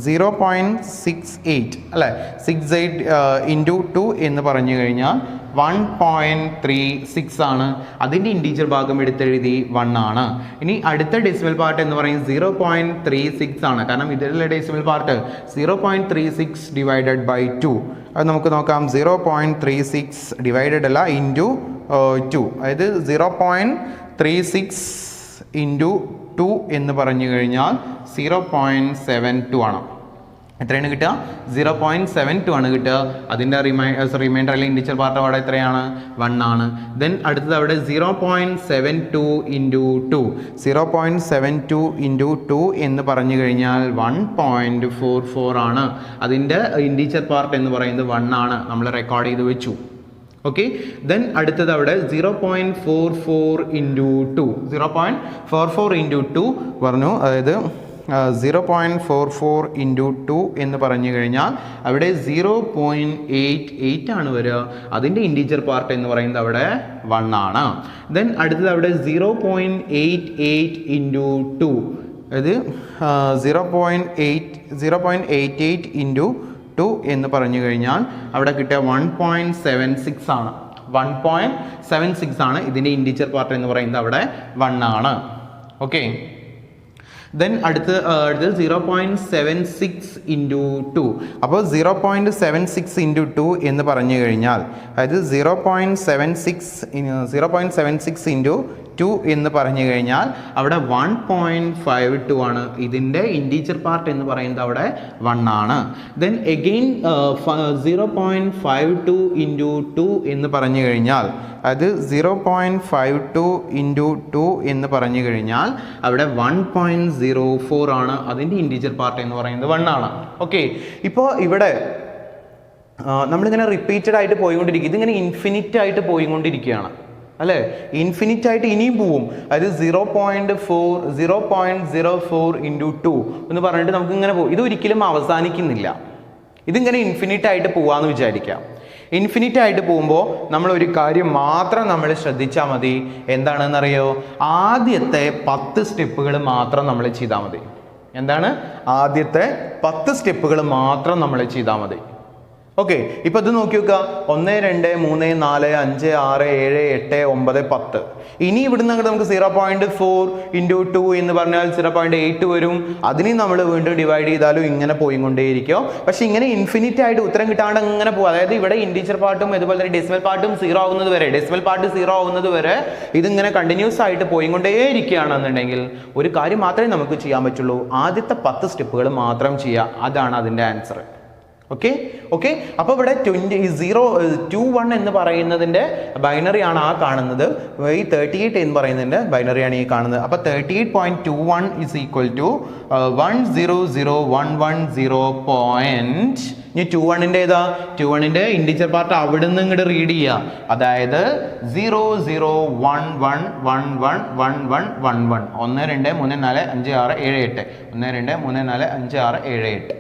0.68 അല്ലേ, 68 ഇൻറ്റു 2 എന്ന് പറഞ്ഞു കഴിഞ്ഞാൽ 1.36 ആണ്. അതിൻ്റെ ഇൻറ്റീജർ ഭാഗം എടുത്തെഴുതി 1 ആണ്. ഇനി അടുത്ത ഡെസിമൽ പാർട്ട് എന്ന് പറയുന്നത് 0.36 ആണ്. കാരണം ഇതിലുള്ള ഡെസിമൽ പാർട്ട് 0.36 ഡിവൈഡഡ് ബൈ 2. അത് നമുക്ക് നോക്കാം. 0.36 ഡിവൈഡഡ് അല്ല, ഇൻറ്റു 2. അതായത് 0.36 ഇൻറ്റു 2 എന്ന് പറഞ്ഞു കഴിഞ്ഞാൽ 0.72 ആണ്. എത്രയാണ് കിട്ടുക? 0.72 ആണ് കിട്ടുക. അതിൻ്റെ റിമൈൻഡർ അല്ലെങ്കിൽ ഇൻറ്റീജർ പാർട്ട് അവിടെ എത്രയാണ്? 1 ആണ്. ദെൻ അടുത്തത് അവിടെ 0.72 ഇൻറ്റു 2. 0.72 ഇൻറ്റു 2 എന്ന് പറഞ്ഞു കഴിഞ്ഞാൽ 1.44 ആണ്. അതിൻ്റെ ഇൻറ്റീജർ പാർട്ട് എന്ന് പറയുന്നത് 1 ആണ്. നമ്മൾ റെക്കോർഡ് ചെയ്ത് വെച്ചു. ഓക്കെ, ദെൻ അടുത്തത് അവിടെ 0.44 ഇൻറ്റു 2. 0.44 ഇൻറ്റു 2 പറഞ്ഞു. അതായത് 0.44 ഇൻറ്റു 2 എന്ന് പറഞ്ഞു കഴിഞ്ഞാൽ അവിടെ 0.88 ആണ് വരിക. അതിൻ്റെ ഇൻറ്റീജർ പാർട്ട് എന്ന് പറയുന്നത് അവിടെ 1 ആണ്. ദെൻ അടുത്തത് അവിടെ 0.88 ഇൻറ്റു 2. അതായത് 0.88 ഇൻറ്റു 2 എന്ന് പറഞ്ഞു കഴിഞ്ഞാൽ അവിടെ കിട്ടിയ 1.76 ആണ്. 1.76 ആണ്. ഇതിൻ്റെ ഇൻറ്റീജർ പാർട്ട് എന്ന് പറയുന്നത് അവിടെ 1 ആണ്. ഓക്കെ, ദെൻ അടുത്ത് 0.76 ഇൻറ്റു 2. അപ്പോൾ 0.76 ഇൻറ്റു 2 എന്ന് പറഞ്ഞു കഴിഞ്ഞാൽ അതായത് 0.76 ഇൻറ്റു 2 എന്ന് പറഞ്ഞു കഴിഞ്ഞാൽ അവിടെ 1.52 ആണ്. ഇതിൻ്റെ ഇൻറ്റീജർ പാർട്ട് എന്ന് പറയുന്നത് അവിടെ 1 ആണ്. ദെൻ എഗെയിൻ 0.52 ഇൻറ്റു 2 എന്ന് പറഞ്ഞു കഴിഞ്ഞാൽ അത് 0.52 ഇൻറ്റു 2 എന്ന് പറഞ്ഞു കഴിഞ്ഞാൽ അവിടെ 1.04 ആണ്. അതിൻ്റെ ഇൻറ്റീജർ പാർട്ട് എന്ന് പറയുന്നത് 1 ആണ്. ഓക്കെ, ഇപ്പോൾ ഇവിടെ നമ്മളിങ്ങനെ റിപ്പീറ്റഡ് ആയിട്ട് പോയിക്കൊണ്ടിരിക്കും. ഇതിങ്ങനെ ഇൻഫിനിറ്റ് ആയിട്ട് പോയിക്കൊണ്ടിരിക്കുകയാണ് അല്ലേ? ഇൻഫിനിറ്റ് ആയിട്ട് ഇനിയും പോവും. അതായത് 0.04 ഇൻറ്റു 2 എന്ന് പറഞ്ഞിട്ട് നമുക്ക് ഇങ്ങനെ പോകും. ഇതൊരിക്കലും അവസാനിക്കുന്നില്ല. ഇതിങ്ങനെ ഇൻഫിനിറ്റ് ആയിട്ട് പോവാന്ന് വിചാരിക്കാം. ഇൻഫിനിറ്റ് ആയിട്ട് പോകുമ്പോൾ നമ്മൾ ഒരു കാര്യം മാത്രം നമ്മൾ ശ്രദ്ധിച്ചാൽ മതി. എന്താണെന്നറിയോ? ആദ്യത്തെ 10 സ്റ്റെപ്പുകൾ മാത്രം നമ്മൾ ചെയ്താൽ മതി. എന്താണ്? ആദ്യത്തെ 10 സ്റ്റെപ്പുകൾ മാത്രം നമ്മൾ ചെയ്താൽ മതി. ഓക്കെ, ഇപ്പൊ ഇത് നോക്കി നോക്കുക. 1 2 3 4 5 6 7 8 9 10. ഇനി ഇവിടുന്ന് അങ്ങോട്ട് നമുക്ക് 0.4 ഇൻറ്റു 2 എന്ന് പറഞ്ഞാൽ 0.8 വരും. അതിനെ നമ്മൾ വീണ്ടും ഡിവൈഡ് ചെയ്താലും ഇങ്ങനെ പോയിക്കൊണ്ടേയിരിക്കും. പക്ഷെ ഇങ്ങനെ ഇൻഫിനിറ്റ് ആയിട്ട് ഉത്തരം കിട്ടാണ്ട് ഇങ്ങനെ പോകും. അതായത് ഇവിടെ ഇൻറ്റീജർ പാർട്ടും അതുപോലെ തന്നെ ഡെസിമൽ പാർട്ടും 0 ആവുന്നത് വരെ, ഡെസിമൽ പാർട്ട് 0 ആവുന്നത് വരെ ഇതിങ്ങനെ കണ്ടിന്യൂസ് ആയിട്ട് പോയിക്കൊണ്ടേയിരിക്കുകയാണെന്നുണ്ടെങ്കിൽ ഒരു കാര്യം മാത്രമേ നമുക്ക് ചെയ്യാൻ പറ്റുള്ളൂ. ആദ്യത്തെ 10 സ്റ്റെപ്പുകൾ മാത്രം ചെയ്യുക. അതാണ് അതിൻ്റെ ആൻസർ. Okay okay. അപ്പോൾ ഇവിടെ 21 എന്ന് പറയുന്നതിൻ്റെ ബൈനറി ആണ് ആ കാണുന്നത്. ഈ 38 എന്ന് പറയുന്നതിൻ്റെ ബൈനറിയാണ് ഈ കാണുന്നത്. അപ്പോൾ 38.21 ഈസ് ഈക്വൽ ടു 100.110. ഇനി 21ൻ്റെ ഏതാ? 21ൻ്റെ ഇൻഡിജർ പാർട്ട് അവിടെ നിന്ന് ഇങ്ങോട്ട് റീഡ് ചെയ്യുക. അതായത് 0011111111 1 2 3 4 5 6 7 8 1 2 3 4 5 6 7 8.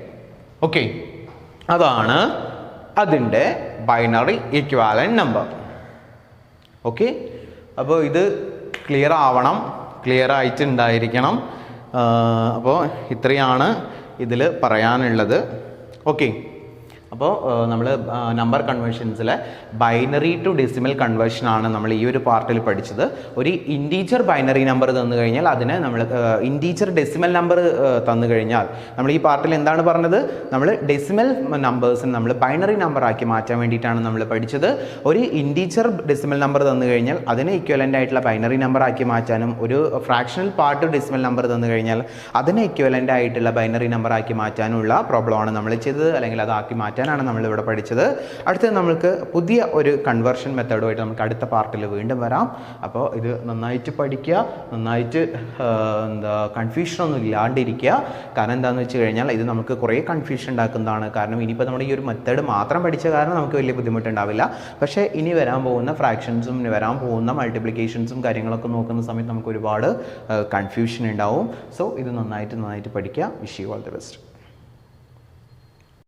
ഓക്കെ, അതാണ് അതിൻ്റെ ബൈനറി ഇക്വാലന്റ് നമ്പർ. ഓക്കെ, അപ്പോൾ ഇത് ക്ലിയർ ആവണം, ക്ലിയർ ആയിട്ടുണ്ടായിരിക്കണം. അപ്പോൾ ഇത്രയാണ് ഇതിൽ പറയാനുള്ളത്. ഓക്കെ, അപ്പോൾ നമ്മൾ നമ്പർ കൺവേർഷൻസിലെ ബൈനറി ടു ഡെസിമൽ കൺവേർഷനാണ് നമ്മൾ ഈ ഒരു പാർട്ടിൽ പഠിച്ചത്. ഒരു ഇൻറ്റീജർ ബൈനറി നമ്പർ തന്നു കഴിഞ്ഞാൽ അതിന് നമ്മൾ ഇൻറ്റീജർ ഡെസിമൽ നമ്പർ തന്നു കഴിഞ്ഞാൽ നമ്മൾ ഈ പാർട്ടിൽ എന്താണ് പറഞ്ഞത്? നമ്മൾ ഡെസിമൽ നമ്പേഴ്സിന് നമ്മൾ ബൈനറി നമ്പർ ആക്കി മാറ്റാൻ വേണ്ടിയിട്ടാണ് നമ്മൾ പഠിച്ചത്. ഒരു ഇൻറ്റീജർ ഡെസിമൽ നമ്പർ തന്നു കഴിഞ്ഞാൽ അതിനെ ഇക്വലൻ്റ് ആയിട്ടുള്ള ബൈനറി നമ്പർ ആക്കി മാറ്റാനും, ഒരു ഫ്രാക്ഷണൽ പാർട്ട് ഡെസിമൽ നമ്പർ തന്നു കഴിഞ്ഞാൽ അതിനെ ഇക്വലൻ്റ് ആയിട്ടുള്ള ബൈനറി നമ്പർ ആക്കി മാറ്റാനുള്ള പ്രോബ്ലമാണ് നമ്മൾ ചെയ്തത്, അല്ലെങ്കിൽ അതാക്കി മാറ്റാനാണ് നമ്മളിവിടെ പഠിച്ചത്. അടുത്തത് നമ്മൾക്ക് പുതിയ ഒരു കൺവേർഷൻ മെത്തേഡുമായിട്ട് നമുക്ക് അടുത്ത പാർട്ടിൽ വീണ്ടും വരാം. അപ്പോൾ ഇത് നന്നായിട്ട് പഠിക്കുക, നന്നായിട്ട് കൺഫ്യൂഷനൊന്നും ഇല്ലാണ്ടിരിക്കുക. കാരണം എന്താണെന്ന് വെച്ച് കഴിഞ്ഞാൽ ഇത് നമുക്ക് കുറേ കൺഫ്യൂഷൻ ഉണ്ടാക്കുന്നതാണ്. കാരണം ഇനിയിപ്പോൾ നമ്മുടെ ഈ ഒരു മെത്തേഡ് മാത്രം പഠിച്ച കാരണം നമുക്ക് വലിയ ബുദ്ധിമുട്ടുണ്ടാവില്ല. പക്ഷേ ഇനി വരാൻ പോകുന്ന ഫ്രാക്ഷൻസും ഇനി വരാൻ പോകുന്ന മൾട്ടിപ്ലിക്കേഷൻസും കാര്യങ്ങളൊക്കെ നോക്കുന്ന സമയത്ത് നമുക്ക് ഒരുപാട് കൺഫ്യൂഷൻ ഉണ്ടാവും. സോ ഇത് നന്നായിട്ട് പഠിക്കുക. Wish you all the best.